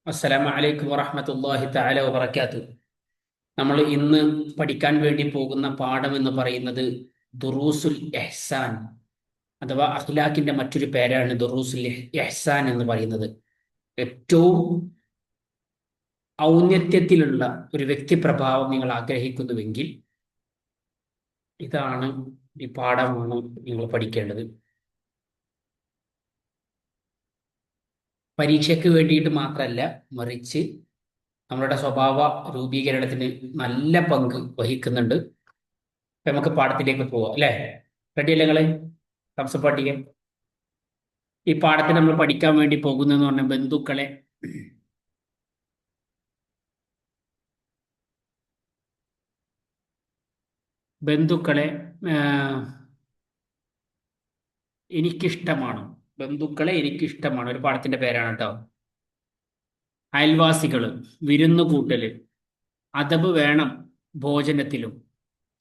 അസ്സലാമു അലൈക്കും വറഹ്മത്തുള്ളാഹി തആല വബറകാതുഹു. നമ്മൾ ഇന്ന് പഠിക്കാൻ വേണ്ടി പോകുന്ന പാഠം എന്ന് പറയുന്നത് ദുറൂസുൽ ഇഹ്സാൻ അഥവാ അഖ്ലാഖിന്റെ മറ്റൊരു പേരാണ് ദുറൂസുൽ ഇഹ്സാൻ എന്ന് പറയുന്നത്. ഏറ്റവും ഔന്നത്യത്തിലുള്ള ഒരു വ്യക്തിപ്രഭാവം നിങ്ങൾ ആഗ്രഹിക്കുന്നുവെങ്കിൽ ഇതാണ്, ഈ പാഠമാണ് നിങ്ങൾ പഠിക്കേണ്ടത്. പരീക്ഷയ്ക്ക് വേണ്ടിയിട്ട് മാത്രമല്ല, മറിച്ച് നമ്മളുടെ സ്വഭാവ രൂപീകരണത്തിന് നല്ല പങ്ക് വഹിക്കുന്നുണ്ട്. അപ്പൊ നമുക്ക് പാഠത്തിലേക്ക് പോവാം അല്ലേ? റെഡി അല്ലേ നിങ്ങള്? കംസപ്പാട്ടിക ഈ പാഠത്തിൽ നമ്മൾ പഠിക്കാൻ വേണ്ടി പോകുന്നതെന്ന് പറഞ്ഞാൽ ബന്ധുക്കളെ ആ, എനിക്കിഷ്ടമാണ്. ബന്ധുക്കളെ എനിക്കിഷ്ടമാണ് ഒരു പാഠത്തിന്റെ പേരാണ് കേട്ടോ. അയൽവാസികള്, വിരുന്നു കൂട്ടല്, അദബ് വേണം ഭോജനത്തിലും,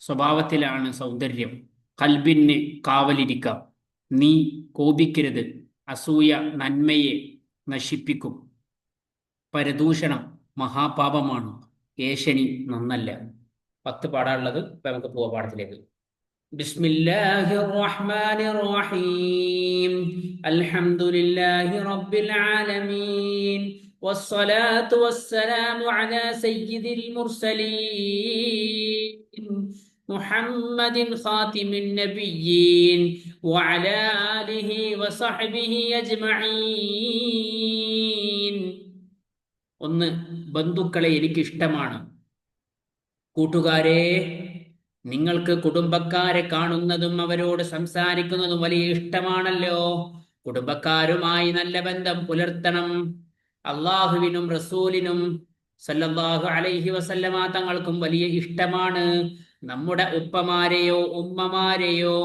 സ്വഭാവത്തിലാണ് സൗന്ദര്യം, കൽബിന് കാവലിരിക്കാം, നീ കോപിക്കരുത്, അസൂയ നന്മയെ നശിപ്പിക്കും, പരദൂഷണം മഹാപാപമാണ്, ഏഷണി നന്നല്ല. 10 പാടാനുള്ളത്. ഇപ്പൊ നമുക്ക് പോവാ പാഠത്തിലേക്ക്. ബിസ്മില്ലാഹിർ റഹ്മാനിർ റഹീം. അൽഹംദുലില്ലാഹി റബ്ബിൽ ആലമീൻ. വസ്സലാത്തു വസ്സലാമു അലാ സയ്യിദിൽ മുർസലീൻ മുഹമ്മദിൻ ഖാതിമിൻ നബിയ്യീൻ വഅലാ ആലിഹി വസഹ്ബിഹി അജ്മഈൻ. ഒന്ന്, ബന്ധുക്കളെ എനിക്കിഷ്ടമാണ്. കൂട്ടുകാരെ, നിങ്ങൾക്ക് കുടുംബക്കാരെ കാണുന്നതും അവരോട് സംസാരിക്കുന്നതും വലിയ ഇഷ്ടമാണല്ലോ. കുടുംബക്കാരുമായി നല്ല ബന്ധം പുലർത്തണം. അള്ളാഹുവിനും റസൂലിനും സല്ലല്ലാഹു അലൈഹി വസല്ലമ തങ്ങൾക്കും വലിയ ഇഷ്ടമാണ്. നമ്മുടെ ഉപ്പമാരെയോ ഉമ്മമാരെയോ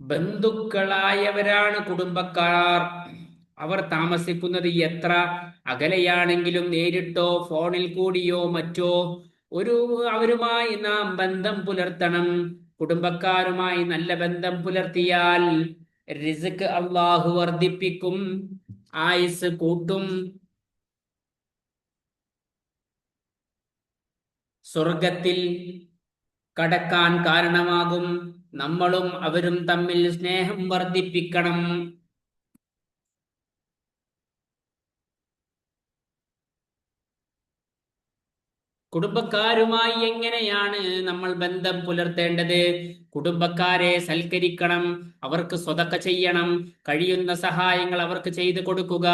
ബന്ധുക്കളായവരാണ് കുടുംബക്കാർ. അവർ താമസിക്കുന്നത് എത്ര അകലെയാണെങ്കിലും നേരിട്ടോ ഫോണിൽ കൂടിയോ മറ്റോ ഒരു അവരുമായി നാം ബന്ധം പുലർത്തണം. കുടുംബക്കാരുമായി നല്ല ബന്ധം പുലർത്തിയാൽ റിസ്ക് അള്ളാഹു വർദ്ധിപ്പിക്കും, ആയുസ് കൂട്ടും, സ്വർഗത്തിൽ കടക്കാൻ കാരണമാകും. നമ്മളും അവരും തമ്മിൽ സ്നേഹം വർദ്ധിപ്പിക്കണം. കുടുംബക്കാരുമായി എങ്ങനെയാണ് നമ്മൾ ബന്ധം പുലർത്തേണ്ടത്? കുടുംബക്കാരെ സൽക്കരിക്കണം, അവർക്ക് സ്വതക്ക ചെയ്യണം, കഴിയുന്ന സഹായങ്ങൾ അവർക്ക് ചെയ്തു കൊടുക്കുക,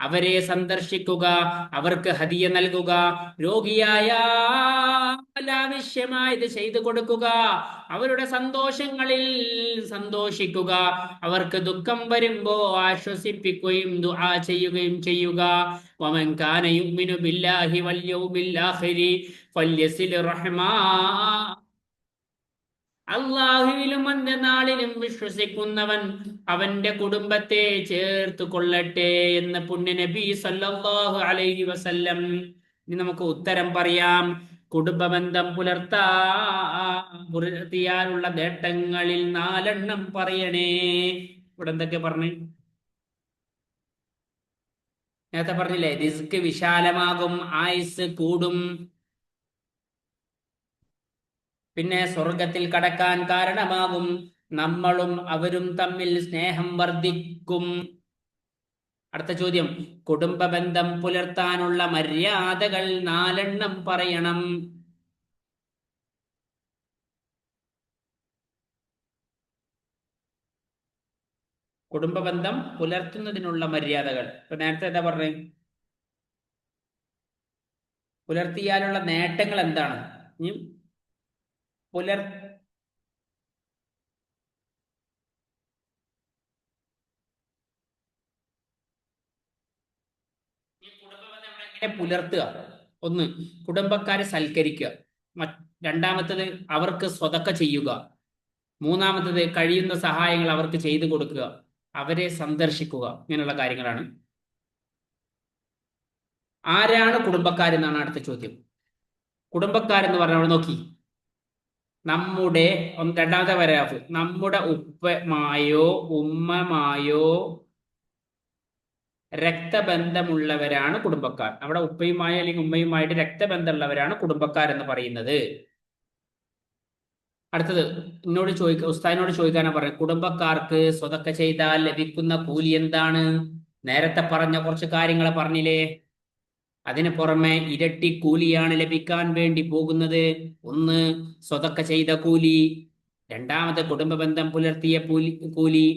അവരെ സന്ദർശിക്കുക, അവർക്ക് ഹദിയ നൽകുക, രോഗിയായ ആവശ്യമായത് ചെയ്തു കൊടുക്കുക, അവരുടെ സന്തോഷങ്ങളിൽ സന്തോഷിക്കുക, അവർക്ക് ദുഃഖം വരുമ്പോ ആശ്വസിപ്പിക്കുകയും ദുആ ചെയ്യുകയും ചെയ്യുക. വമൻ കാന യുഅ്മിനു ബില്ലാഹി വൽ യൗമിൽ ആഖിരി ഫല്യസിൽ റഹ്മാ. അള്ളാഹുവിലും അന്ത്യനാളിലും വിശ്വസിക്കുന്നവൻ അവന്റെ കുടുംബത്തെ ചേർത്ത് കൊള്ളട്ടെ എന്ന് പുണ്യ നബി സല്ലല്ലാഹു അലൈഹി വസല്ലം. ഇനി നമുക്ക് ഉത്തരം പറയാം. കുടുംബബന്ധം പുലർത്തിയാലുള്ള നേട്ടങ്ങളിൽ 4 പറയണേ. ഇവിടെ എന്തൊക്കെ പറഞ്ഞു? നേരത്തെ പറഞ്ഞില്ലേ, റിസ്ക് വിശാലമാകും, ആയുസ് കൂടും, പിന്നെ സ്വർഗത്തിൽ കടക്കാൻ കാരണമാകും, നമ്മളും അവരും തമ്മിൽ സ്നേഹം വർദ്ധിക്കും. അടുത്ത ചോദ്യം, കുടുംബ ബന്ധം പുലർത്താനുള്ള മര്യാദകൾ 4 പറയണം. കുടുംബ ബന്ധം പുലർത്തുന്നതിനുള്ള മര്യാദകൾ. ഇപ്പൊ നേരത്തെ എന്താ പറഞ്ഞത്? പുലർത്തിയാലുള്ള നേട്ടങ്ങൾ എന്താണ്? ഇനി പുലർ കുടുംബബന്ധം എങ്ങനെ പുലർത്തുക? ഒന്ന്, കുടുംബക്കാരെ സൽക്കരിക്കുക. രണ്ടാമത്തത്, അവർക്ക് സ്വതക്ക ചെയ്യുക. മൂന്നാമത്തത്, കഴിയുന്ന സഹായങ്ങൾ അവർക്ക് ചെയ്തു കൊടുക്കുക, അവരെ സന്ദർശിക്കുക. ഇങ്ങനെയുള്ള കാര്യങ്ങളാണ്. ആരാണ് കുടുംബക്കാരെന്നാണ് അടുത്ത ചോദ്യം. കുടുംബക്കാരെന്ന് പറഞ്ഞാൽ നോക്കി, നമ്മുടെ രണ്ടാമത്തെ പാരഗ്രാഫ്, നമ്മുടെ ഉപ്പമായോ ഉമ്മമായോ രക്തബന്ധമുള്ളവരാണ് കുടുംബക്കാർ. നമ്മുടെ ഉപ്പയുമായി അല്ലെങ്കിൽ ഉമ്മയുമായിട്ട് രക്തബന്ധമുള്ളവരാണ് കുടുംബക്കാർ എന്ന് പറയുന്നത്. അടുത്തത് ഉസ്താദിനോട് ചോദിക്കാനാ പറയുന്നത്, കുടുംബക്കാർക്ക് സ്വതക്ക ചെയ്താൽ ലഭിക്കുന്ന കൂലി എന്താണ്? നേരത്തെ പറഞ്ഞ കുറച്ച് കാര്യങ്ങൾ പറഞ്ഞില്ലേ? അതിന് പുറമെ ഇരട്ടി കൂലിയാണ് ലഭിക്കാൻ വേണ്ടി പോകുന്നത്. ഒന്ന് സ്വതക്ക ചെയ്ത കൂലി, രണ്ടാമത് കുടുംബ ബന്ധം പുലർത്തിയ കൂലി,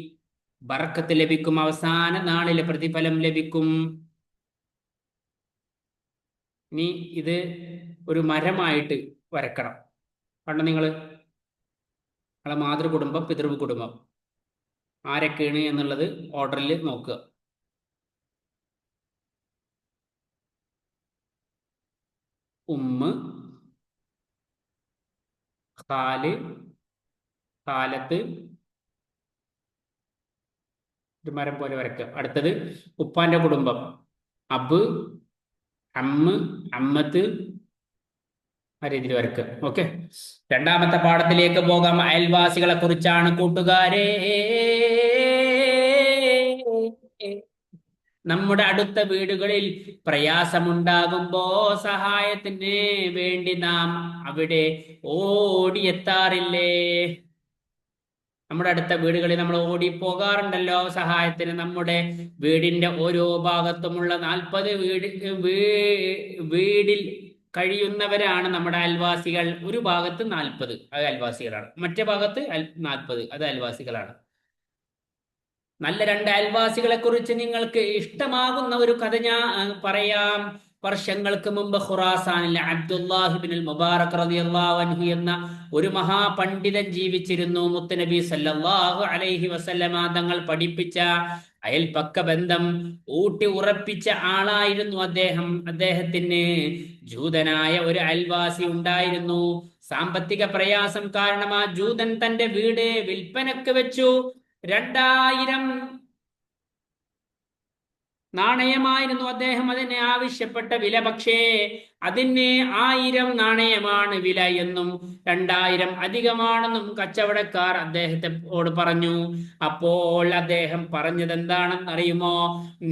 ബറക്കത്ത് ലഭിക്കും, അവസാന നാളിലെ പ്രതിഫലം ലഭിക്കും. ഇനി ഇത് ഒരു മരമായിട്ട് വരക്കണം. കണ്ടോ നിങ്ങളെ മാതൃകുടുംബം, പിതൃകുടുംബം ആരൊക്കെയാണ് എന്നുള്ളത് ഓർഡറിൽ നോക്കുക. ഉമ്മ, ഖാല്, ഖാലത്ത്, ഒരു മരം പോലെ വരയ്ക്കുക. അടുത്തത് ഉപ്പാന്റെ കുടുംബം, അബ്, അമ്മ, അമ്മത്ത്, ആ രീതിയിൽ വരയ്ക്കുക. ഓക്കെ, രണ്ടാമത്തെ പാഠത്തിലേക്ക് പോകാം. അയൽവാസികളെ കുറിച്ചാണ് കൂട്ടുകാരെ. നമ്മുടെ അടുത്ത വീടുകളിൽ പ്രയാസമുണ്ടാകുമ്പോ സഹായത്തിന് വേണ്ടി നാം അവിടെ ഓടിയെത്താറില്ലേ? നമ്മുടെ അടുത്ത വീടുകളിൽ നമ്മൾ ഓടിപ്പോകാറുണ്ടല്ലോ സഹായത്തിന്. നമ്മുടെ വീടിന്റെ ഓരോ ഭാഗത്തുമുള്ള 40 വീടിൽ കഴിയുന്നവരാണ് നമ്മുടെ അയൽവാസികൾ. ഒരു ഭാഗത്ത് 40 അത് അയൽവാസികളാണ്, മറ്റേ ഭാഗത്ത് 40 അത് അയൽവാസികളാണ്. നല്ല രണ്ട് അയൽവാസികളെ കുറിച്ച് നിങ്ങൾക്ക് ഇഷ്ടമാകുന്ന ഒരു കഥ ഞാൻ പറയാം. വർഷങ്ങൾക്ക് മുമ്പ് ഖുറാസാനിൽ അബ്ദുല്ലാഹിബ്നുൽ മുബാറക് റളിയല്ലാഹു അൻഹു എന്ന ഒരു മഹാപണ്ഡിതൻ ജീവിച്ചിരുന്നു. മുത്തുനബി സല്ലല്ലാഹു അലൈഹി വസല്ലമ തങ്ങൾ പഠിപ്പിച്ച അയൽപക്ക ബന്ധം ഊട്ടി ഉറപ്പിച്ച ആളായിരുന്നു അദ്ദേഹം. അദ്ദേഹത്തിന് ജൂതനായ ഒരു അയൽവാസി ഉണ്ടായിരുന്നു. സാമ്പത്തിക പ്രയാസം കാരണം ആ ജൂതൻ തന്റെ വീട് വിൽപ്പനക്ക് വെച്ചു. 2000 നാണയമായിരുന്നു അദ്ദേഹം അതിന് ആവശ്യപ്പെട്ട വില. പക്ഷേ അതിന് 1000 നാണയമാണ് വില എന്നും 2000 അധികമാണെന്നും കച്ചവടക്കാർ അദ്ദേഹത്തോട് പറഞ്ഞു. അപ്പോൾ അദ്ദേഹം പറഞ്ഞത് എന്താണെന്ന് അറിയുമോ?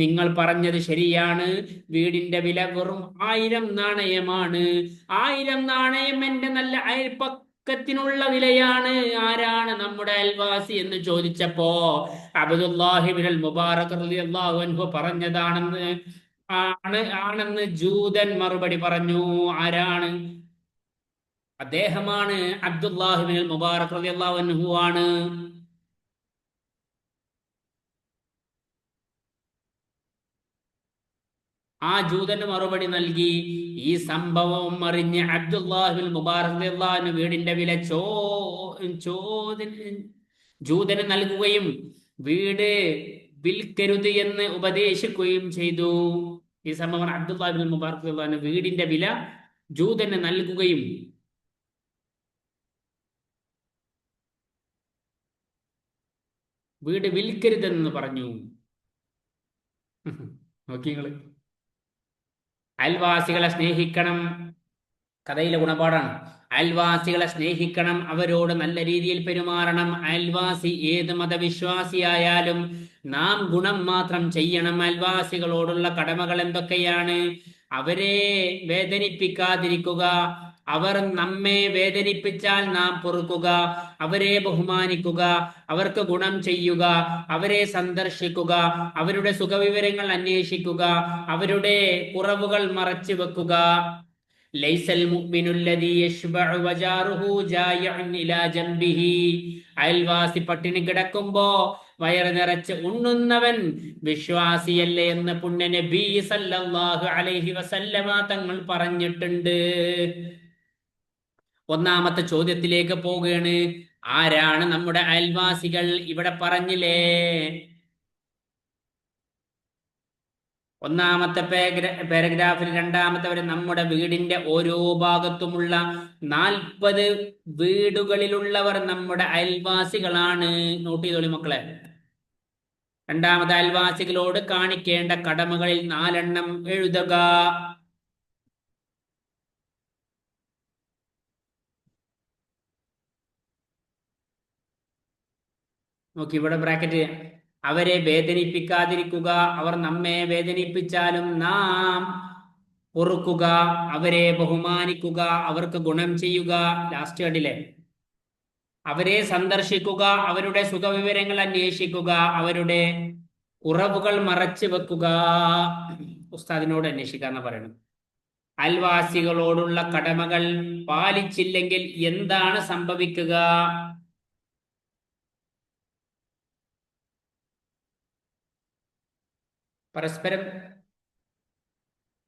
നിങ്ങൾ പറഞ്ഞത് ശരിയാണ്, വീടിന്റെ വില വെറും 1000 നാണയമാണ്. 1000 നാണയം എന്റെ നല്ല ത്തിനുള്ള വിലയാണ്. ആരാണ് നമ്മുടെ അയൽവാസി എന്ന് ചോദിച്ചപ്പോ അബ്ദുല്ലാഹിബ്നുൽ മുബാറക് റളിയല്ലാഹു അൻഹു ആണെന്ന് ജൂതൻ മറുപടി പറഞ്ഞു. ആരാണ്? അദ്ദേഹമാണ്, അബ്ദുല്ലാഹിബ്നുൽ മുബാറക് റളിയല്ലാഹു അൻഹു ആണ്. ആ ജൂതന് മറുപടി നൽകി. ഈ സംഭവം അറിഞ്ഞ് അബ്ദുല്ലാഹിബ്നുൽ മുബാറക് റളിയല്ലാഹു അൻഹു വീടിന്റെ വില ജൂതന് നൽകുകയും വീട് വിൽക്കരുത് എന്ന് ഉപദേശിക്കുകയും ചെയ്തു. ഈ സംഭവം അബ്ദുല്ലാഹിബ്നുൽ മുബാറക് റളിയല്ലാഹു അൻഹു വീടിന്റെ വില ജൂതന് നൽകുകയും വീട് വിൽക്കരുതെന്ന് പറഞ്ഞു. നോക്കി നിങ്ങള്, അയൽവാസികളെ സ്നേഹിക്കണം. കഥയിലെ ഗുണപാഠാണ്. അയൽവാസികളെ സ്നേഹിക്കണം, അവരോട് നല്ല രീതിയിൽ പെരുമാറണം. അയൽവാസി ഏത് മതവിശ്വാസിയായാലും നാം ഗുണം മാത്രം ചെയ്യണം. അയൽവാസികളോടുള്ള കടമകൾ എന്തൊക്കെയാണ്? അവരെ വേദനിപ്പിക്കാതിരിക്കുക, അവർ നമ്മെ വേദനിപ്പിച്ചാൽ നാം പൊറുക്കുക, അവരെ ബഹുമാനിക്കുക, അവർക്ക് ഗുണം ചെയ്യുക, അവരെ സന്ദർശിക്കുക, അവരുടെ സുഖവിവരങ്ങൾ അന്വേഷിക്കുക, അവരുടെ കുറവുകൾ മറച്ചു വെക്കുക. ലൈസൽ മുഅ്മിനുല്ലദീ യശ്ബഉ വജാറുഹു ജായിഉൻ ഇലാ ജംബിഹി. അയൽവാസി പട്ടിണി കിടക്കുമ്പോ വയറ് നിറച്ച് ഉണ്ണുന്നവൻ വിശ്വാസിയല്ലേ എന്ന് പുണ്യ നബി സല്ലല്ലാഹു അലൈഹി വസല്ലമ തങ്ങൾ പറഞ്ഞിട്ടുണ്ട്. ഒന്നാമത്തെ ചോദ്യത്തിലേക്ക് പോവുകയാണ്. ആരാണ് നമ്മുടെ അയൽവാസികൾ? ഇവിടെ പറഞ്ഞില്ലേ, ഒന്നാമത്തെ പാരഗ്രാഫിൽ രണ്ടാമത്തെ വരെ നമ്മുടെ വീടിന്റെ ഓരോ ഭാഗത്തുമുള്ള 40 വീടുകളിലുള്ളവർ നമ്മുടെ അയൽവാസികളാണ്. നോട്ട് ചെയ്തോളി മക്കളെ. രണ്ടാമത്തെ, അയൽവാസികളോട് കാണിക്കേണ്ട കടമകളിൽ 4 എണ്ണം എഴുതുക. നോക്കി ഇവിടെ ബ്രാക്കറ്റ്, അവരെ വേദനിപ്പിക്കാതിരിക്കുക, അവർ നമ്മെ വേദനിപ്പിച്ചാലും നാം പൊറുക്കുക, അവരെ ബഹുമാനിക്കുക, അവർക്ക് ഗുണം ചെയ്യുക. ലാസ്റ്റ് കണ്ടില്ലേ, അവരെ സന്ദർശിക്കുക, അവരുടെ സുഖവിവരങ്ങൾ അന്വേഷിക്കുക, അവരുടെ കുറവുകൾ മറച്ചു വെക്കുക. ഉസ്താദിനോട് അന്വേഷിക്കാന്ന് പറയണം. അയൽവാസികളോടുള്ള കടമകൾ പാലിച്ചില്ലെങ്കിൽ എന്താണ് സംഭവിക്കുക? പരസ്പരം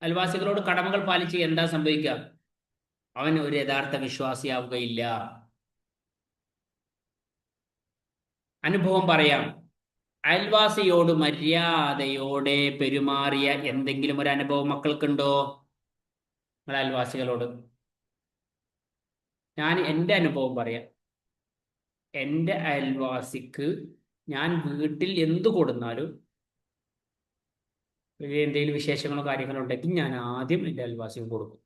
അയൽവാസികളോട് കടമകൾ പാലിച്ച് എന്താ സംഭവിക്കുക? അവൻ ഒരു യഥാർത്ഥ വിശ്വാസിയാവുകയില്ല. അനുഭവം പറയാം. അയൽവാസിയോട് മര്യാദയോടെ പെരുമാറിയ എന്തെങ്കിലും ഒരു അനുഭവം മക്കൾക്കുണ്ടോ? നിങ്ങളെ അയൽവാസികളോട്. ഞാൻ എൻ്റെ അനുഭവം പറയാം. എൻ്റെ അയൽവാസിക്ക് ഞാൻ വീട്ടിൽ എന്തു കൊടുന്നാലും എന്തെങ്കിലും വിശേഷങ്ങളോ കാര്യങ്ങളോ ഉണ്ടെങ്കിൽ ഞാൻ ആദ്യം എൻ്റെ അയൽവാസിക്ക് കൊടുക്കും.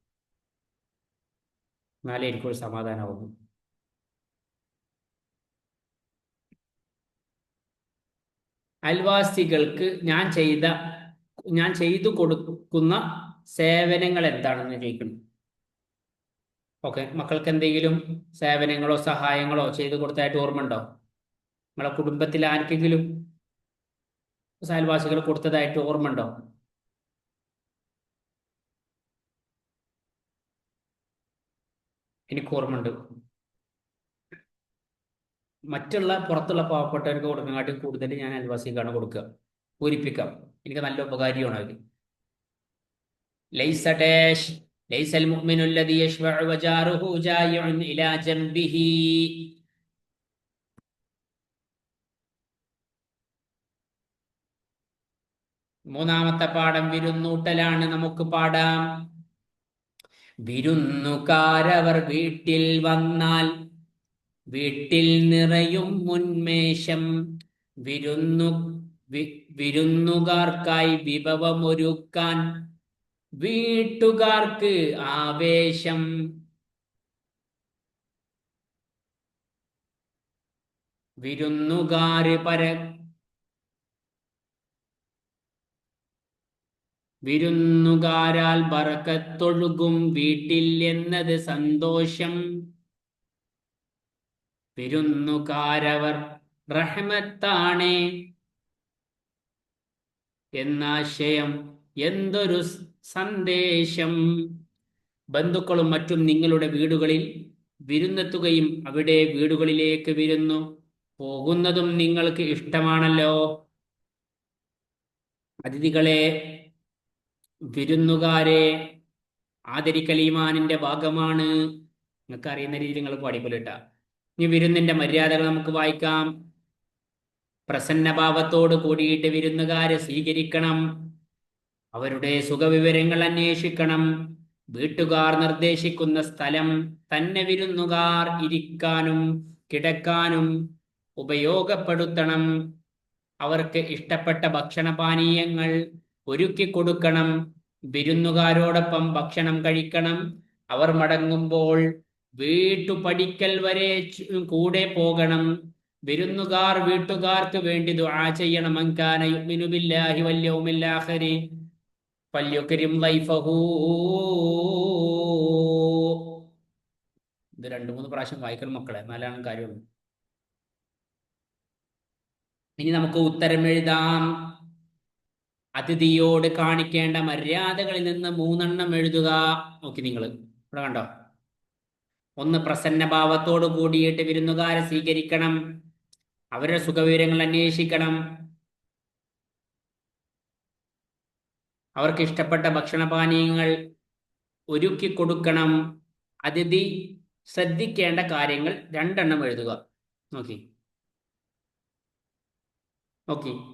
എന്നാലേ എനിക്കൊരു സമാധാനമാകും. അയൽവാസികൾക്ക് ഞാൻ ചെയ്തു കൊടുക്കുന്ന സേവനങ്ങൾ എന്താണെന്ന് ചോദിക്കണം. ഓക്കെ, മക്കൾക്ക് എന്തെങ്കിലും സേവനങ്ങളോ സഹായങ്ങളോ ചെയ്തു കൊടുത്തതായിട്ട് ഓർമ്മയുണ്ടോ? നിങ്ങളെ കുടുംബത്തിൽ ആർക്കെങ്കിലും അയൽവാസികൾ കൊടുത്തതായിട്ട് ഓർമ്മയുണ്ടോ? എനിക്ക് ഓർമ്മയുണ്ട്. മറ്റുള്ള പുറത്തുള്ള പാവപ്പെട്ടവർക്ക് കൊടുക്കാനായിട്ട് കൂടുതൽ ഞാൻ അയൽവാസിക്കാണ് കൊടുക്കുക, പൂരിപ്പിക്കാം. എനിക്ക് നല്ല ഉപകാരിയാണ് അത്. ലൈസ ഡാഷ് ലൈസൽ മുഅ്മിനു അല്ലദീ യശ്ബഉ വജാറുഹു ജായിഉൻ ഇലാ ജംബിഹി. മൂന്നാമത്തെ പാഠം വിരുന്നൂട്ടലാണ്. നമുക്ക് പാടാം. വിരുന്നുകാരവർ വീട്ടിൽ വന്നാൽ വീട്ടിൽ നിറയും ഉന്മേഷം. വിരുന്നുകാർക്കായി വിഭവമൊരുക്കാൻ വീട്ടുകാർക്ക് ആവേശം. വിരുന്നുകാരാൽ ബറക്കത്തൊഴുകും വീട്ടിൽ എന്നത് സന്തോഷം. വിരുന്നുകാരവർ റഹ്മത്താണേ എന്നാശയം, എന്തൊരു സന്ദേശം. ബന്ധുക്കളും മറ്റും നിങ്ങളുടെ വീടുകളിൽ വിരുന്നെത്തുകയും അവിടെ വീടുകളിലേക്ക് വിരുന്നു പോകുന്നതും നിങ്ങൾക്ക് ഇഷ്ടമാണല്ലോ. അതിഥികളെ, വിരുന്നുകാരെ ആദരിക്കൽ ഈമാനിന്റെ ഭാഗമാണ്. നിങ്ങൾക്ക് അറിയുന്ന രീതിയിൽ നിങ്ങൾ പാടിക്കൊള്ളിട്ടാ. ഇനി വിരുന്നിന്റെ മര്യാദകൾ നമുക്ക് വായിക്കാം. പ്രസന്നഭാവത്തോട് കൂടിയിട്ട് വിരുന്നുകാരെ സ്വീകരിക്കണം. അവരുടെ സുഖവിവരങ്ങൾ അന്വേഷിക്കണം. വീട്ടുകാർ നിർദ്ദേശിക്കുന്ന സ്ഥലം തന്നെ വിരുന്നുകാർ ഇരിക്കാനും കിടക്കാനും ഉപയോഗപ്പെടുത്തണം. അവർക്ക് ഇഷ്ടപ്പെട്ട ഭക്ഷണപാനീയങ്ങൾ ഒരുക്കി കൊടുക്കണം. വിരുന്നുകാരോടൊപ്പം ഭക്ഷണം കഴിക്കണം. അവർ മടങ്ങുമ്പോൾ വീട്ടുപടിക്കൽ വരെ കൂടെ പോകണം. വിരുന്നുകാർ വീട്ടുകാർക്ക് വേണ്ടി ദുആ ചെയ്യണം. മൻ കാന യുഅ്മിനു ബില്ലാഹി വൽ യൗമിൽ ആഖിരി ഫല്യുക്രിം ദൈഫഹു. ഇത് 2-3 പ്രാവശ്യം വായിക്കണം മക്കളെ, എന്നാലാണ് കാര്യമുള്ളൂ. ഇനി നമുക്ക് ഉത്തരം എഴുതാം. അതിഥിയോട് കാണിക്കേണ്ട മര്യാദകളിൽ നിന്ന് 3 എഴുതുക. നോക്കി നിങ്ങൾ ഇവിടെ കണ്ടോ. 1, പ്രസന്നഭാവത്തോട് കൂടിയിട്ട് വിരുന്നുകാരെ സ്വീകരിക്കണം. അവരുടെ സുഖവിവരങ്ങൾ അന്വേഷിക്കണം. അവർക്ക് ഇഷ്ടപ്പെട്ട ഭക്ഷണപാനീയങ്ങൾ ഒരുക്കി കൊടുക്കണം. അതിഥി ശ്രദ്ധിക്കേണ്ട കാര്യങ്ങൾ 2 എഴുതുക. നോക്കി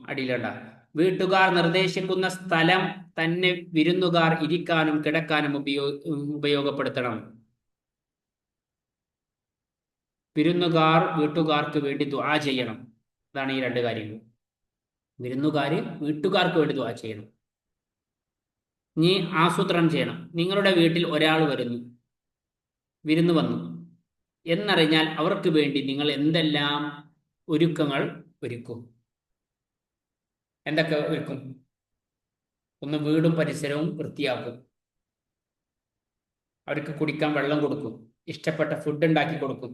അടിയിലേണ്ട. വീട്ടുകാർ നിർദ്ദേശിക്കുന്ന സ്ഥലം തന്നെ വിരുന്നുകാർ ഇരിക്കാനും കിടക്കാനും ഉപയോഗപ്പെടുത്തണം. വിരുന്നുകാർ വീട്ടുകാർക്ക് വേണ്ടി ദുആ ചെയ്യണം. അതാണ് ഈ 2 കാര്യങ്ങൾ. വിരുന്നുകാർ വീട്ടുകാർക്ക് വേണ്ടി ദുആ ചെയ്യണം. ഇനി ആസൂത്രണം ചെയ്യണം. നിങ്ങളുടെ വീട്ടിൽ ഒരാൾ വിരുന്ന് വന്നു എന്നറിഞ്ഞാൽ അവർക്ക് വേണ്ടി നിങ്ങൾ എന്തെല്ലാം ഒരുക്കങ്ങൾ ഒരുക്കും. എന്തൊക്കെ ഒരുക്കും? ഒന്ന്, വീടും പരിസരവും വൃത്തിയാക്കും. അവർക്ക് കുടിക്കാൻ വെള്ളം കൊടുക്കും. ഇഷ്ടപ്പെട്ട ഫുഡ് ഉണ്ടാക്കി കൊടുക്കും.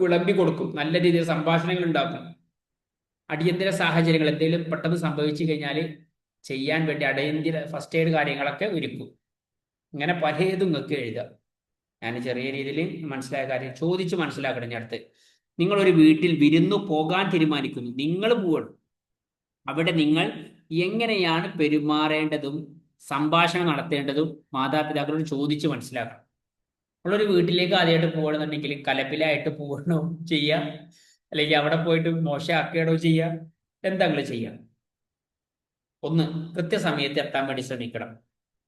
വിളമ്പി കൊടുക്കും. നല്ല രീതിയിൽ സംഭാഷണങ്ങൾ ഉണ്ടാക്കും. അടിയന്തര സാഹചര്യങ്ങൾ എന്തെങ്കിലും പെട്ടെന്ന് സംഭവിച്ചു കഴിഞ്ഞാൽ ചെയ്യാൻ വേണ്ടി അടിയന്തര ഫസ്റ്റ് എയ്ഡ് കാര്യങ്ങളൊക്കെ ഒരുക്കും. ഇങ്ങനെ പലതും നിങ്ങൾക്ക് എഴുതാം. ഞാൻ ചെറിയ രീതിയിൽ മനസ്സിലായ കാര്യം ചോദിച്ച് മനസ്സിലാക്കണം. ഞാൻ അടുത്ത്, നിങ്ങളൊരു വീട്ടിൽ വിരുന്നു പോകാൻ തീരുമാനിക്കുന്നു. നിങ്ങൾ പോകണം. അവിടെ നിങ്ങൾ എങ്ങനെയാണ് പെരുമാറേണ്ടതും സംഭാഷണം നടത്തേണ്ടതും മാതാപിതാക്കളോട് ചോദിച്ച് മനസ്സിലാക്കണം. നമ്മളൊരു വീട്ടിലേക്ക് ആദ്യമായിട്ട് പോകണമെന്നുണ്ടെങ്കിൽ കലപ്പിലായിട്ട് പോകണോ ചെയ്യുക, അല്ലെങ്കിൽ അവിടെ പോയിട്ട് മോശമാക്കുകയാണോ ചെയ്യുക? എന്താ നിങ്ങൾ ചെയ്യുക? ഒന്ന്, കൃത്യസമയത്ത് എത്താൻ വേണ്ടി ശ്രമിക്കണം.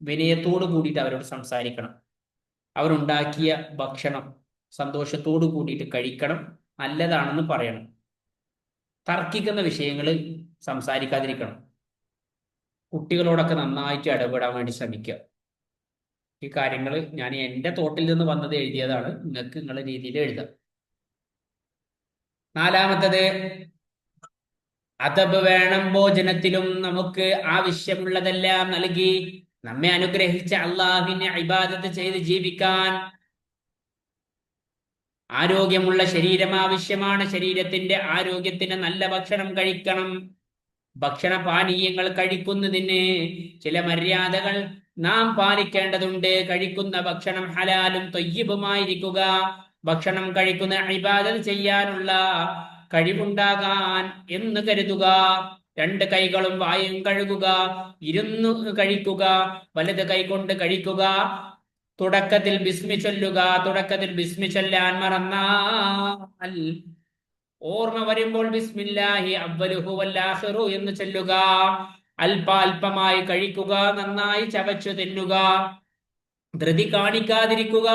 വിനയത്തോട് കൂടിയിട്ട് അവരോട് സംസാരിക്കണം. അവരുണ്ടാക്കിയ ഭക്ഷണം സന്തോഷത്തോടു കൂടിയിട്ട് കഴിക്കണം. നല്ലതാണെന്ന് പറയണം. തർക്കിക്കുന്ന വിഷയങ്ങൾ സംസാരിക്കാതിരിക്കണം. കുട്ടികളോടൊക്കെ നന്നായിട്ട് ഇടപെടാൻ വേണ്ടി ശ്രമിക്കുക. ഈ കാര്യങ്ങൾ ഞാൻ എൻ്റെ തോട്ടിൽ നിന്ന് വന്നത് എഴുതിയതാണ്. നിങ്ങൾക്ക് നിങ്ങളുടെ രീതിയിൽ എഴുതാം. നാലാമത്തത്, അദബ് വേണം. ഭോജനത്തിലും നമുക്ക് ആവശ്യമുള്ളതെല്ലാം നൽകി നമ്മെ അനുഗ്രഹിച്ച അള്ളാഹുവിനെ ഇബാദത്ത് ചെയ്ത് ജീവിക്കാൻ ആരോഗ്യമുള്ള ശരീരം ആവശ്യമാണ്. ശരീരത്തിന്റെ ആരോഗ്യത്തിന് നല്ല ഭക്ഷണം കഴിക്കണം. ഭക്ഷണ പാനീയങ്ങൾ കഴിക്കുന്നതിന് ചില മര്യാദകൾ നാം പാലിക്കേണ്ടതുണ്ട്. കഴിക്കുന്ന ഭക്ഷണം ഹലാലും ത്വയ്യിബുമായിരിക്കുക. ഭക്ഷണം കഴിക്കുന്ന ഇബാദത്ത് ചെയ്യാനുള്ള കഴിവുണ്ടാകാൻ എന്ന് കരുതുക. രണ്ട് കൈകളും വായും കഴുകുക. ഇരുന്നു കഴിക്കുക. വലത് കൈ കൊണ്ട് കഴിക്കുക. തുടക്കത്തിൽ ബിസ്മി ചൊല്ലുക. തുടക്കത്തിൽ ബിസ്മി ചൊല്ലാൻ മറന്നാൽ ഓർമ്മ വരുമ്പോൾ ബിസ്മില്ലാഹി അവ്വലുഹു വല്ലാഖിറു എന്ന് ചൊല്ലുക. അല്പാൽപമായി കഴിക്കുക. നന്നായി ചവച്ചു തിന്നുക. ധൃതി കാണിക്കാതിരിക്കുക.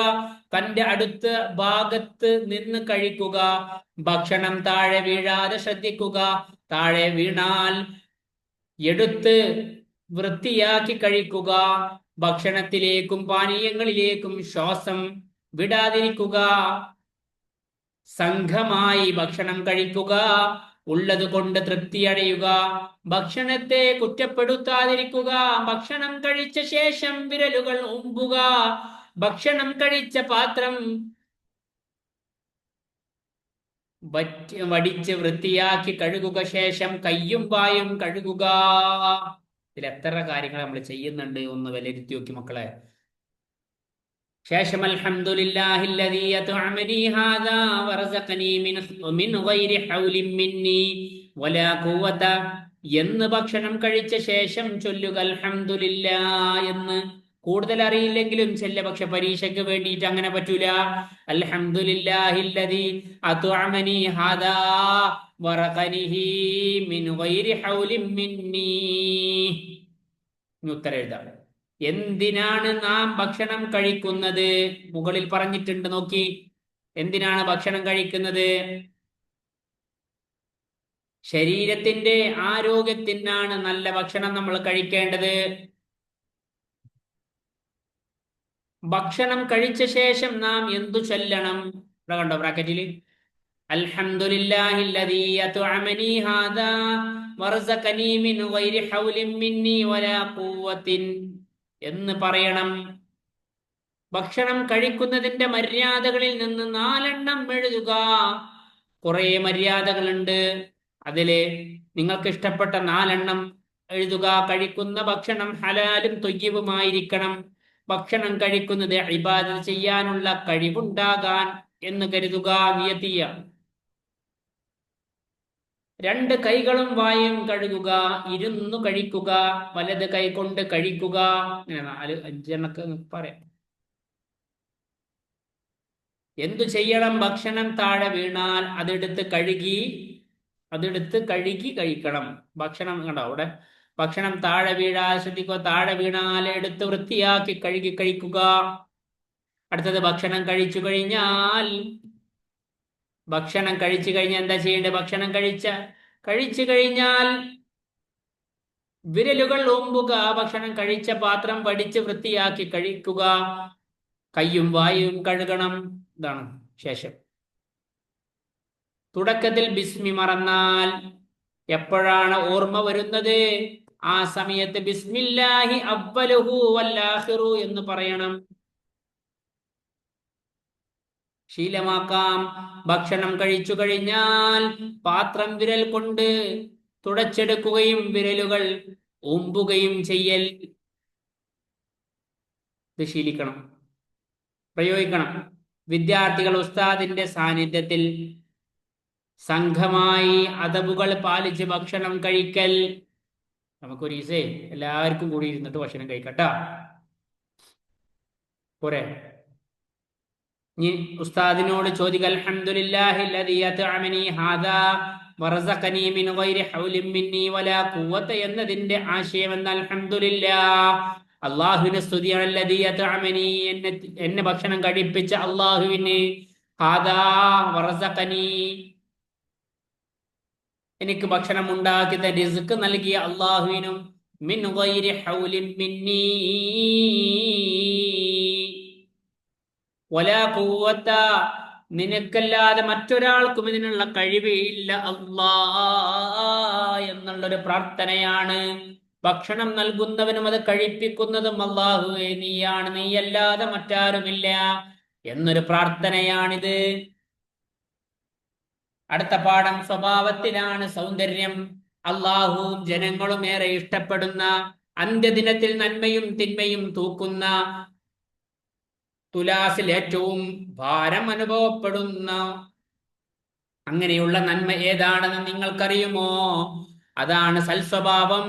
തന്റെ അടുത്ത ഭാഗത്ത് നിന്ന് കഴിക്കുക. ഭക്ഷണം താഴെ വീഴാതെ ശ്രദ്ധിക്കുക. താഴെ വീണാൽ എടുത്ത് വൃത്തിയാക്കി കഴിക്കുക. ഭക്ഷണത്തിലേക്കും പാനീയങ്ങളിലേക്കും ശ്വാസം വിടാതിരിക്കുക. സംഘമായി ഭക്ഷണം കഴിക്കുക. ഉള്ളത് കൊണ്ട് തൃപ്തിയടയുക. ഭക്ഷണത്തെ കുറ്റപ്പെടുത്താതിരിക്കുക. ഭക്ഷണം കഴിച്ച ശേഷം വിരലുകൾ ഉമ്പുക. ഭക്ഷണം കഴിച്ച പാത്രം വടിച്ച് വൃത്തിയാക്കി കഴുകുക. ശേഷം കയ്യും വായും കഴുകുക. ഇതിൽ എത്ര കാര്യങ്ങൾ നമ്മൾ ചെയ്യുന്നുണ്ട് ഒന്ന് വിലയിരുത്തി നോക്കി മക്കളെ. ശേഷം അൽഹംദുലില്ലാഹില്ലദീ അത്അമനി ഹാദാ വറസഖനി മിൻ ഗൈരി ഹൗലിൻ മിന്നി വലാ ഖുവത എന്ന് ഭക്ഷണം കഴിച്ച ശേഷം ചൊല്ലുക അൽഹംദുലില്ലാ എന്ന്. കൂടുതൽ അറിയില്ലെങ്കിലും ചെല്ല, പക്ഷെ പരീക്ഷയ്ക്ക് വേണ്ടിയിട്ട് അങ്ങനെ പറ്റൂല. അൽഹംദുലില്ലാഹില്ലദീ അത്അമനി ഹാദാ വറഖനിഹി മിൻ ഗൈരി ഹൗലിൻ മിന്നി. ഉത്തരം എഴുതാം. എന്തിനാണ് നാം ഭക്ഷണം കഴിക്കുന്നത്? മുകളിൽ പറഞ്ഞിട്ടുണ്ട്, നോക്കി. എന്തിനാണ് ഭക്ഷണം കഴിക്കുന്നത്? ശരീരത്തിന്റെ ആരോഗ്യത്തിനാണ് നല്ല ഭക്ഷണം നമ്മൾ കഴിക്കേണ്ടത്. ഭക്ഷണം കഴിച്ച ശേഷം നാം എന്തു ചൊല്ലണം? ഇവിടെ കണ്ടോ ബ്രാക്കറ്റിൽ, അൽഹംദുലില്ലാഹില്ലദീ അത്അമനി ഹാദാ വറസഖനി മിൻ ഗൈരി ഹൗലിൻ മിന്നി വലാ ഖുവ്വത്തിൻ എന്ന് പറയണം. ഭക്ഷണം കഴിക്കുന്നതിന്റെ മര്യാദകളിൽ നിന്ന് 4 എഴുതുക. കുറെ മര്യാദകളുണ്ട്. അതില് നിങ്ങൾക്ക് ഇഷ്ടപ്പെട്ട 4 എഴുതുക. കഴിക്കുന്ന ഭക്ഷണം ഹലാലും ത്വയ്യിബുമായിരിക്കണം. ഭക്ഷണം കഴിക്കുന്നത് ഇബാദത്ത് ചെയ്യാനുള്ള കഴിവുണ്ടാകാൻ എന്ന് കരുതുക. നിയതിയ. 2 കൈകളും വായും കഴുകുക. ഇരുന്നു കഴിക്കുക. വലത് കൈ കൊണ്ട് കഴിക്കുക. 4, 5 പറയാം. എന്തു ചെയ്യണം? ഭക്ഷണം താഴെ വീണാൽ അതെടുത്ത് കഴുകി കഴിക്കണം. ഭക്ഷണം കണ്ടോ അവിടെ, ഭക്ഷണം താഴെ വീഴാൻ ശ്രദ്ധിക്കുക. താഴെ വീണാൽ എടുത്ത് വൃത്തിയാക്കി കഴുകി കഴിക്കുക. അടുത്തത്, ഭക്ഷണം കഴിച്ചു കഴിഞ്ഞാൽ എന്താ ചെയ്യേണ്ടത്? ഭക്ഷണം കഴിച്ചു കഴിഞ്ഞാൽ വിരലുകൾ ഓമ്പുക. ഭക്ഷണം കഴിച്ച പാത്രം വടിച്ച് വൃത്തിയാക്കി കഴിക്കുക. കയ്യും വായും കഴുകണം. ഇതാണ്. ശേഷം തുടക്കത്തിൽ ബിസ്മി മറന്നാൽ എപ്പോഴാണ് ഓർമ്മ വരുന്നത്? ആ സമയത്ത് ബിസ്മില്ലാഹി അവ്വലുഹു വല്ലാഖിറു എന്ന് പറയണം. ശീലമാക്കാം. ഭക്ഷണം കഴിച്ചു കഴിഞ്ഞാൽ പാത്രം വിരൽ കൊണ്ട് തുടച്ചെടുക്കുകയും വിരലുകൾ ഉമ്പുകയും ചെയ്യൽ. ഇത് ശീലിക്കണം, പ്രയോഗിക്കണം. വിദ്യാർത്ഥികൾ ഉസ്താദിന്റെ സാന്നിധ്യത്തിൽ സംഘമായി അദബുകൾ പാലിച്ച് ഭക്ഷണം കഴിക്കൽ. നമുക്കൊരു ഈസേ എല്ലാവർക്കും കൂടി ഇരുന്നിട്ട് ഭക്ഷണം കഴിക്കട്ടാ, പോരെ? ഇനി ഉസ്താദിനോട് ചോദിക്കൽ, അൽഹംദുലില്ലാഹി അല്ലദീ അത്അമനി ഹാദാ വറസഖനി മിൻ ഗൈരി ഹൗലിൻ മിന്നി വലാ ഖുവത എന്നതിന്റെ ആശയം എന്ന് അൽഹംദുലില്ലാഹ്, അല്ലാഹുവിനെ സ്തുതിയാണ്. അല്ലദീ അത്അമനി, എന്നെ ഭക്ഷണം കഴിപ്പിച്ച അല്ലാഹുവിന്, ഹാദാ വറസഖനി, എനിക്ക് ഭക്ഷണം ഉണ്ടാക്കി റിസ്ക് നൽകിയ അല്ലാഹുവിനും, മിൻ ഗൈരി ഹൗലിൻ മിന്നി വലാ ഖുവത, നിനക്കല്ലാതെ മറ്റൊരാൾക്കും ഇതിനുള്ള കഴിവില്ല അല്ലാ എന്നുള്ളൊരു പ്രാർത്ഥനയാണ്. ഭക്ഷണം നൽകുന്നവനും അത് കഴിപ്പിക്കുന്നതും അല്ലാഹുവേ നീയാണ്, നീയല്ലാതെ മറ്റാരുമില്ല എന്നൊരു പ്രാർത്ഥനയാണിത്. അടുത്ത പാഠം, സ്വഭാവത്തിലാണ് സൗന്ദര്യം. അല്ലാഹുവും ജനങ്ങളും ഏറെ ഇഷ്ടപ്പെടുന്ന, അന്ത്യദിനത്തിൽ നന്മയും തിന്മയും തൂക്കുന്ന, തുലാസിൽ ഏറ്റവും ഭാരം അനുഭവപ്പെടുന്ന അങ്ങനെയുള്ള നന്മ ഏതാണെന്ന് നിങ്ങൾക്കറിയുമോ? അതാണ് സൽസ്വഭാവം.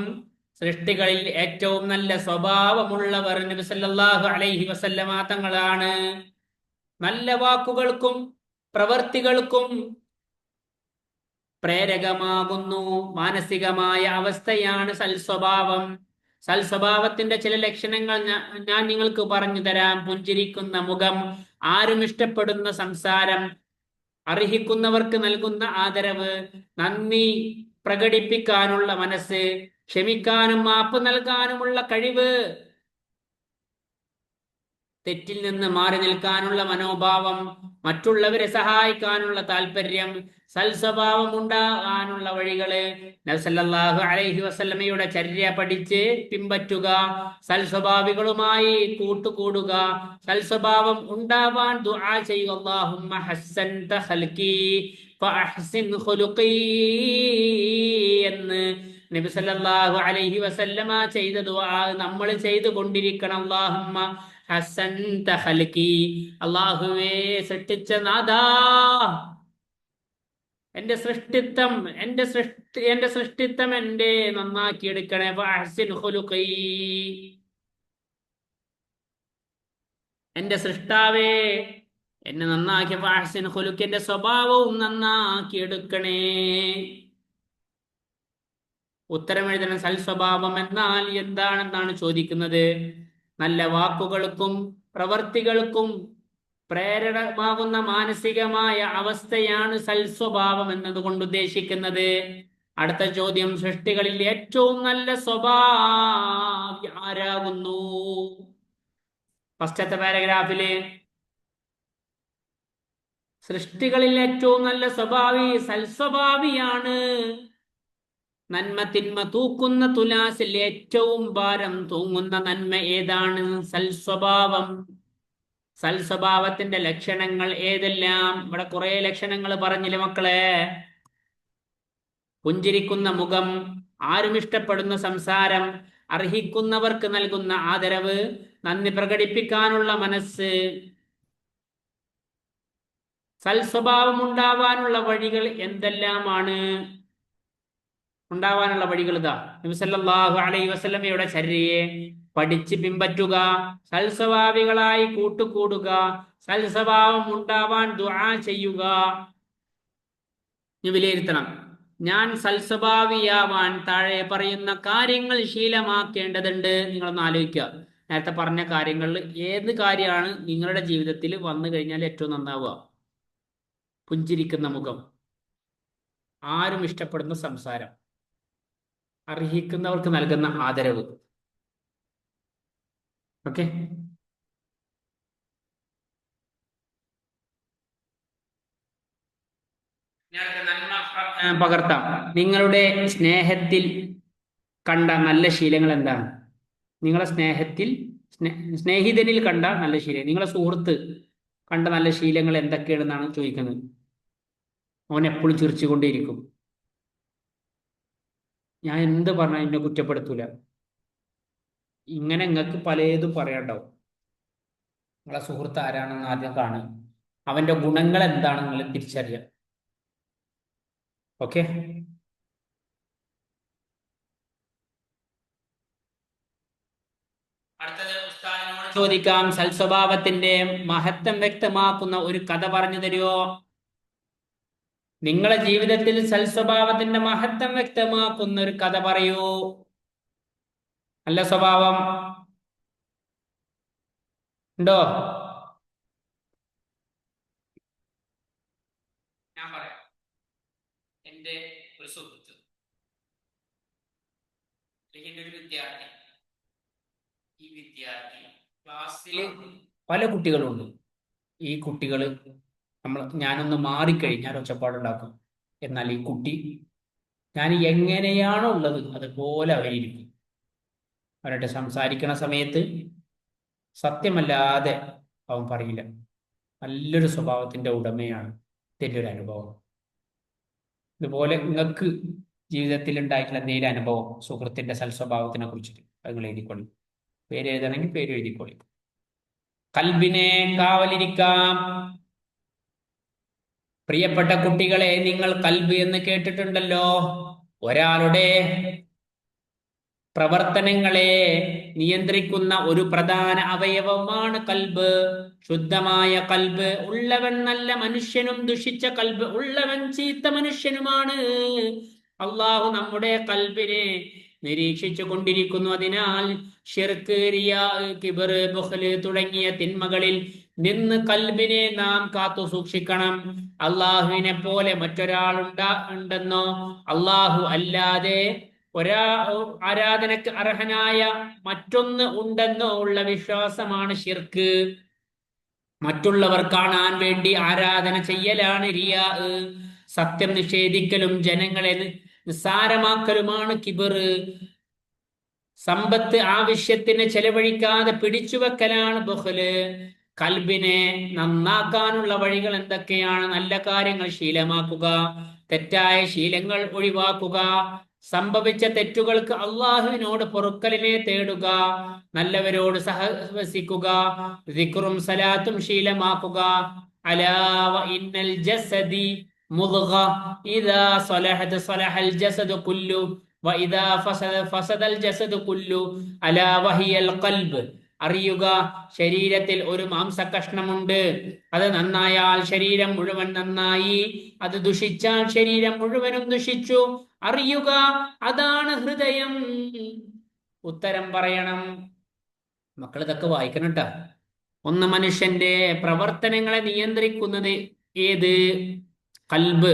സൃഷ്ടികളിൽ ഏറ്റവും നല്ല സ്വഭാവമുള്ളവർ നബി സല്ലല്ലാഹു അലൈഹി വസല്ലമ തങ്ങളാണ്. നല്ല വാക്കുകൾക്കും പ്രവർത്തികൾക്കും പ്രേരകമാകുന്നു മാനസികമായ അവസ്ഥയാണ് സൽസ്വഭാവം. സൽസ്വഭാവത്തിന്റെ ചില ലക്ഷണങ്ങൾ ഞാൻ നിങ്ങൾക്ക് പറഞ്ഞു തരാം. പുഞ്ചിരിക്കുന്ന മുഖം, ആരും ഇഷ്ടപ്പെടുന്ന സംസാരം, അർഹിക്കുന്നവർക്ക് നൽകുന്ന ആദരവ്, നന്ദി പ്രകടിപ്പിക്കാനുള്ള മനസ്സ്, ക്ഷമിക്കാനും മാപ്പ് നൽകാനുമുള്ള കഴിവ്, തെറ്റിൽ നിന്ന് മാറി നിൽക്കാനുള്ള മനോഭാവം, മറ്റുള്ളവരെ സഹായിക്കാനുള്ള താല്പര്യം. സൽസ്വഭാവം ഉണ്ടാകാനുള്ള വഴികള്, നബി സല്ലല്ലാഹു അലൈഹി വസല്ലമയുടെ ചര്യ പഠിച്ച് പിൻപറ്റുക, സൽസ്വഭാവികളുമായി കൂട്ടുകൂടുക, സൽസ്വഭാവം ഉണ്ടാവാൻ ദുആ ചെയ്യുക. അല്ലാഹുമ്മ ഹസ്സൻത ഖൽഖി ഫഅഹ്സിൻ ഖുലുഖി എന്ന് നബി സല്ലല്ലാഹു അലൈഹി വസല്ലമ ചെയ്ത ദുആ നമ്മൾ ചെയ്തു കൊണ്ടിരിക്കണം. അല്ലാഹുമ്മ ഹസ്സൻത ഖൽഖി, അല്ലാഹുവേ സൃഷ്ടിച്ച നാഥാ, എന്റെ സൃഷ്ടിത്തം എന്റെ നന്നാക്കി എടുക്കണേ. ഫഅഹ്സിൻ ഖുലുഖി, എന്റെ സൃഷ്ടാവേ എന്നെ നന്നാക്കി. ഫഅഹ്സിൻ ഖുലുഖി, എന്റെ സ്വഭാവവും നന്നാക്കി എടുക്കണേ. ഉത്തരം എഴുതണം. സൽസ്വഭാവം എന്നാൽ എന്താണെന്നാണ് ചോദിക്കുന്നത്. നല്ല വാക്കുകൾക്കും പ്രവർത്തികൾക്കും പ്രേരണമാകുന്ന മാനസികമായ അവസ്ഥയാണ് സൽസ്വഭാവം എന്നതുകൊണ്ട് ഉദ്ദേശിക്കുന്നത്. അടുത്ത ചോദ്യം, സൃഷ്ടികളിൽ ഏറ്റവും നല്ല സ്വഭാവി ആരാകുന്നു? ഫസ്റ്റത്തെ പാരഗ്രാഫില് സൃഷ്ടികളിൽ ഏറ്റവും നല്ല സ്വഭാവി സൽസ്വഭാവിയാണ്. നന്മ തിന്മ തൂക്കുന്ന തുലാസിൽ ഏറ്റവും ഭാരം തൂങ്ങുന്ന നന്മ ഏതാണ്? സൽസ്വഭാവം. സൽസ്വഭാവത്തിന്റെ ലക്ഷണങ്ങൾ ഏതെല്ലാം? ഇവിടെ കുറെ ലക്ഷണങ്ങൾ പറഞ്ഞില്ലേ മക്കളെ? പുഞ്ചിരിക്കുന്ന മുഖം, ആരും ഇഷ്ടപ്പെടുന്ന സംസാരം, അർഹിക്കുന്നവർക്ക് നൽകുന്ന ആദരവ്, നന്ദി പ്രകടിപ്പിക്കാനുള്ള മനസ്സ്. സൽസ്വഭാവം ഉണ്ടാവാനുള്ള വഴികൾ എന്തെല്ലാമാണ്? ഉണ്ടാവാനുള്ള വഴികൾ ഇതാ. നബി സല്ലല്ലാഹു അലൈഹി വസല്ലമയുടെ ചര്യയെ പഠിച്ച് പിൻപറ്റുക, സൽസ്വഭാവികളായി കൂട്ടുകൂടുക, സൽസ്വഭാവം ഉണ്ടാവാൻ ദുആ ചെയ്യുക. വിലയിരുത്തണം. ഞാൻ സൽസ്വഭാവിയാവാൻ താഴെ പറയുന്ന കാര്യങ്ങൾ ശീലമാക്കേണ്ടതുണ്ട്. നിങ്ങളൊന്ന് ആലോചിക്കുക. നേരത്തെ പറഞ്ഞ കാര്യങ്ങളിൽ ഏത് കാര്യമാണ് നിങ്ങളുടെ ജീവിതത്തിൽ വന്നു കഴിഞ്ഞാൽ ഏറ്റവും നന്നാവുക? പുഞ്ചിരിക്കുന്ന മുഖം, ആരും ഇഷ്ടപ്പെടുന്ന സംസാരം, അർഹിക്കുന്നവർക്ക് നൽകുന്ന ആദരവ്. ഓക്കെ, പകർത്താം. നിങ്ങളുടെ സ്നേഹത്തിൽ കണ്ട നല്ല ശീലങ്ങൾ എന്താണ്? നിങ്ങളെ സ്നേഹത്തിൽ സ്നേഹിതനിൽ കണ്ട നല്ല ശീലം, നിങ്ങളെ സുഹൃത്ത് കണ്ട നല്ല ശീലങ്ങൾ എന്തൊക്കെയാണെന്നാണ് ചോദിക്കുന്നത്. അവൻ എപ്പോഴും ചിരിച്ചുകൊണ്ടേയിരിക്കും. ഞാൻ എന്ത് പറഞ്ഞാൽ എന്നെ കുറ്റപ്പെടുത്തൂല. ഇങ്ങനെ നിങ്ങൾക്ക് പലതും പറയാണ്ടാവും. നിങ്ങളെ സുഹൃത്ത് ആരാണെന്ന് ആദ്യം കാണുക. അവന്റെ ഗുണങ്ങൾ എന്താണെന്ന് നിങ്ങൾ തിരിച്ചറിയാം. ഓക്കെ. അടുത്തത് ഉസ്താദിനോട് ചോദിക്കാം. സൽസ്വഭാവത്തിന്റെ മഹത്വം വ്യക്തമാക്കുന്ന ഒരു കഥ പറഞ്ഞു തരുമോ? നിങ്ങളെ ജീവിതത്തിൽ സൽസ്വഭാവത്തിന്റെ മഹത്വം വ്യക്തമാക്കുന്ന ഒരു കഥ പറയൂ. നല്ല സ്വഭാവം ഉണ്ടോ? ഞാൻ പറയാം. എന്റെ ഒരു സുഹൃത്ത്, അല്ലെങ്കിൽ ഒരു വിദ്യാർത്ഥി. ഈ വിദ്യാർത്ഥി ക്ലാസ്സിൽ പല കുട്ടികളുണ്ട്. ഈ കുട്ടികൾ ഞാനൊന്ന് മാറിക്കഴിഞ്ഞാൽ ഒച്ചപ്പാടുണ്ടാക്കും. എന്നാൽ ഈ കുട്ടി ഞാൻ എങ്ങനെയാണോ ഉള്ളത് അതുപോലെ അവരിയ്ക്കും. അവരായിട്ട് സംസാരിക്കണ സമയത്ത് സത്യമല്ലാതെ അവൻ പറയില്ല. നല്ലൊരു സ്വഭാവത്തിന്റെ ഉടമയാണ്. ഇതിൻ്റെ ഒരു അനുഭവം. ഇതുപോലെ നിങ്ങൾക്ക് ജീവിതത്തിൽ ഉണ്ടായിട്ടുള്ള എന്തെങ്കിലും അനുഭവം സുഹൃത്തിന്റെ സൽസ്വഭാവത്തിനെ കുറിച്ചിട്ട് അത് നിങ്ങൾ എഴുതിക്കൊള്ളി. പേര് എഴുതണമെങ്കിൽ പേര് എഴുതിക്കൊള്ളി. കൽബിനെ കാവലിരിക്കാം. പ്രിയപ്പെട്ട കുട്ടികളെ, നിങ്ങൾ കൽബ് എന്ന് കേട്ടിട്ടുണ്ടല്ലോ. ഒരാളുടെ പ്രവർത്തനങ്ങളെ നിയന്ത്രിക്കുന്ന ഒരു പ്രധാന അവയവമാണ് കൽബ്. ശുദ്ധമായ കൽബ് ഉള്ളവൻ നല്ല മനുഷ്യനും ദുഷിച്ച കൽബ് ഉള്ളവൻ ചീത്ത മനുഷ്യനുമാണ്. അള്ളാഹു നമ്മുടെ കൽബിനെ നിരീക്ഷിച്ചു കൊണ്ടിരിക്കുന്നു. അതിനാൽ ശിർക്ക്, റിയാ, കിബർ, ബുഖ്ല് തുടങ്ങിയ തിന്മകളിൽ നിന്ന് കൽബിനെ നാം കാത്തു സൂക്ഷിക്കണം. അള്ളാഹുവിനെ പോലെ ഉണ്ടെന്നോ അള്ളാഹു അല്ലാതെ ആരാധനക്ക് അർഹനായ മറ്റൊന്ന് ഉണ്ടെന്നോ ഉള്ള വിശ്വാസമാണ് ശിർക്ക്. മറ്റുള്ളവർ കാണാൻ വേണ്ടി ആരാധന ചെയ്യലാണ് റിയാ. സത്യം നിഷേധിക്കലും ജനങ്ങളെ നിസ്സാരമാക്കലുമാണ് കിബർ. സമ്പത്ത് ആവശ്യത്തിന് ചെലവഴിക്കാതെ പിടിച്ചുവെക്കലാണ് ബുഖ്ല്. കൽബിനെ നന്നാക്കാനുള്ള വഴികൾ എന്തൊക്കെയാണ്? നല്ല കാര്യങ്ങൾ ശീലമാക്കുക, തെറ്റായ ശീലങ്ങൾ ഒഴിവാക്കുക, സംഭവിച്ച തെറ്റുകൾക്ക് അള്ളാഹുവിനോട് പൊറുക്കലിനെ തേടുക, നല്ലവരോട് സഹവസിക്കുക, ദിക്റും സലാത്തും ശീലമാക്കുക. അലാ വ ഇന്നൽ ജസദി മുദ്ഗ ഇദാ സ്വലഹത് സ്വലഹൽ ജസദു കുല്ലു വ ഇദാ ഫസദൽ ജസദു കുല്ലു അലാ വഹിയൽ ഖൽബ്. അറിയുക, ശരീരത്തിൽ ഒരു മാംസകഷ്ണമുണ്ട്. അത് നന്നായാൽ ശരീരം മുഴുവൻ നന്നായി, അത് ദുഷിച്ചാൽ ശരീരം മുഴുവനും ദുഷിച്ചു. അറിയുക, അതാണ് ഹൃദയം. ഉത്തരം പറയണം. മക്കൾ ഇതൊക്കെ വായിക്കണം കേട്ടോ. ഒന്ന്, മനുഷ്യന്റെ പ്രവർത്തനങ്ങളെ നിയന്ത്രിക്കുന്നത് ഏത്? കൽബ്.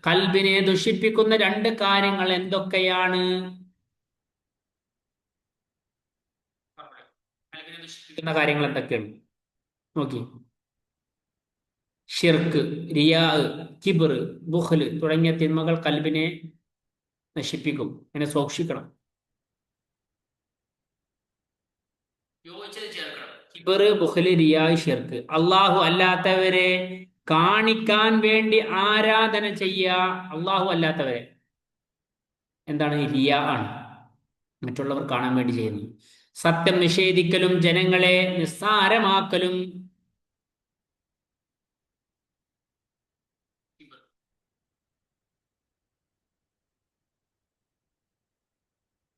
കൽബിനെ ദുഷിപ്പിക്കുന്ന രണ്ട് കാര്യങ്ങൾ എന്തൊക്കെയാണ്? കൽബിനെ ദുഷിപ്പിക്കുന്ന കാര്യങ്ങൾ എന്തൊക്കെയാണ് നോക്കി. ഷിർക്ക്, റിയാ, കിബ്ർ, ബുഖ്ല് തുടങ്ങിയ തിന്മകൾ കൽബിനെ നശിപ്പിക്കും. അതിനെ സൂക്ഷിക്കണം. യോജിച്ചത് ചേർക്കണം. കിബ്ർ, ബുഖ്ല്, റിയാ, ഷിർക്ക്. അള്ളാഹു അല്ലാത്തവരെ കാണിക്കാൻ വേണ്ടി ആരാധന ചെയ്യുക. അള്ളാഹു അല്ലാത്തവരെ എന്താണ്? റിയാ ആണ്. മറ്റുള്ളവർ കാണാൻ വേണ്ടി ചെയ്യുന്നു. സത്യം നിഷേധിക്കലും ജനങ്ങളെ നിസ്സാരമാക്കലും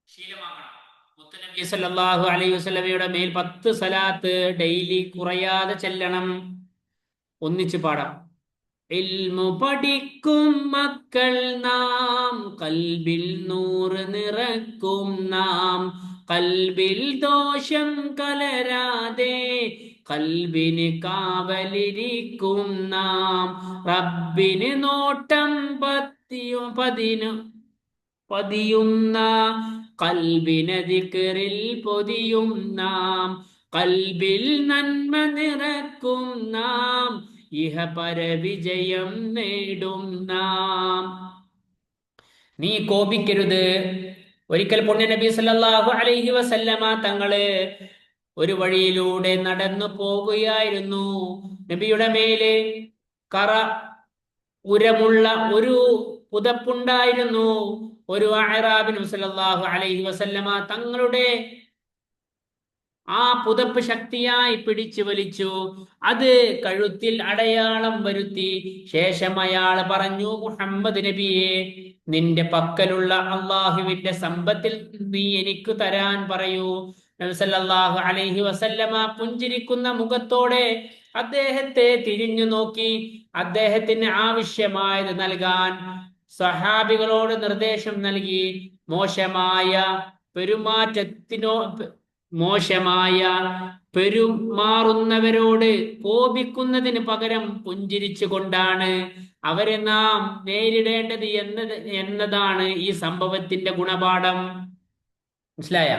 ശീലമാക്കണം. മുത്തുനബി സല്ലല്ലാഹു അലൈഹി വസല്ലമയുടെ മേൽ 10 സലാത്ത് ഡെയിലി കുറയാതെ ചെല്ലണം. ഒന്നിച്ച് പാടാം. ഇൽമു പഠിക്കും മക്കൾ നാം, കൽബിൽ നൂറ് നിറക്കും നാം. കൽബിൽ ദോഷം കലരാതെ കൽബിന് കാവലിരിക്കും നാം. റബ്ബിന് നോട്ടം പതിയുന്ന കൽബിനെ ദിക്റിൽ പൊതിയും നാം. കൽബിൽ നന്മ നിറക്കും നാം. ഇഹപര വിജയം നേടും നാം. നീ കോപിക്കരുത്. ഒരിക്കൽ പുണ്യ നബി സല്ലല്ലാഹു അലൈഹി വസല്ലമ തങ്ങള് ഒരു വഴിയിലൂടെ നടന്നു പോകുകയായിരുന്നു. നബിയുടെ മേലെ കറ ഉരമുള്ള ഒരു പുതപ്പുണ്ടായിരുന്നു. ഒരു അഅറാബി നബി സല്ലല്ലാഹു അലൈഹി വസല്ലമ തങ്ങളുടെ ആ പുതപ്പ് ശക്തിയായി പിടിച്ചു വലിച്ചു. അത് കഴുത്തിൽ അടയാളം വരുത്തി. ശേഷം അയാൾ പറഞ്ഞു, മുഹമ്മദ് നബിയെ, നിന്റെ പക്കലുള്ള അള്ളാഹുവിന്റെ സമ്പത്തിൽ നീ എനിക്ക് തരാൻ പറയൂ. നബി സല്ലല്ലാഹു അലൈഹി വസല്ലമ പുഞ്ചിരിക്കുന്ന മുഖത്തോടെ അദ്ദേഹത്തെ തിരിഞ്ഞു നോക്കി. അദ്ദേഹത്തിന് ആവശ്യമായത് നൽകാൻ സഹാബികളോട് നിർദ്ദേശം നൽകി. മോശമായ പെരുമാറുന്നവരോട് കോപിക്കുന്നതിന് പകരം പുഞ്ചിരിച്ചുകൊണ്ടാണ് അവരെ നാം നേരിടേണ്ടത് എന്നതാണ് ഈ സംഭവത്തിന്റെ ഗുണപാഠം. മനസ്സിലായ?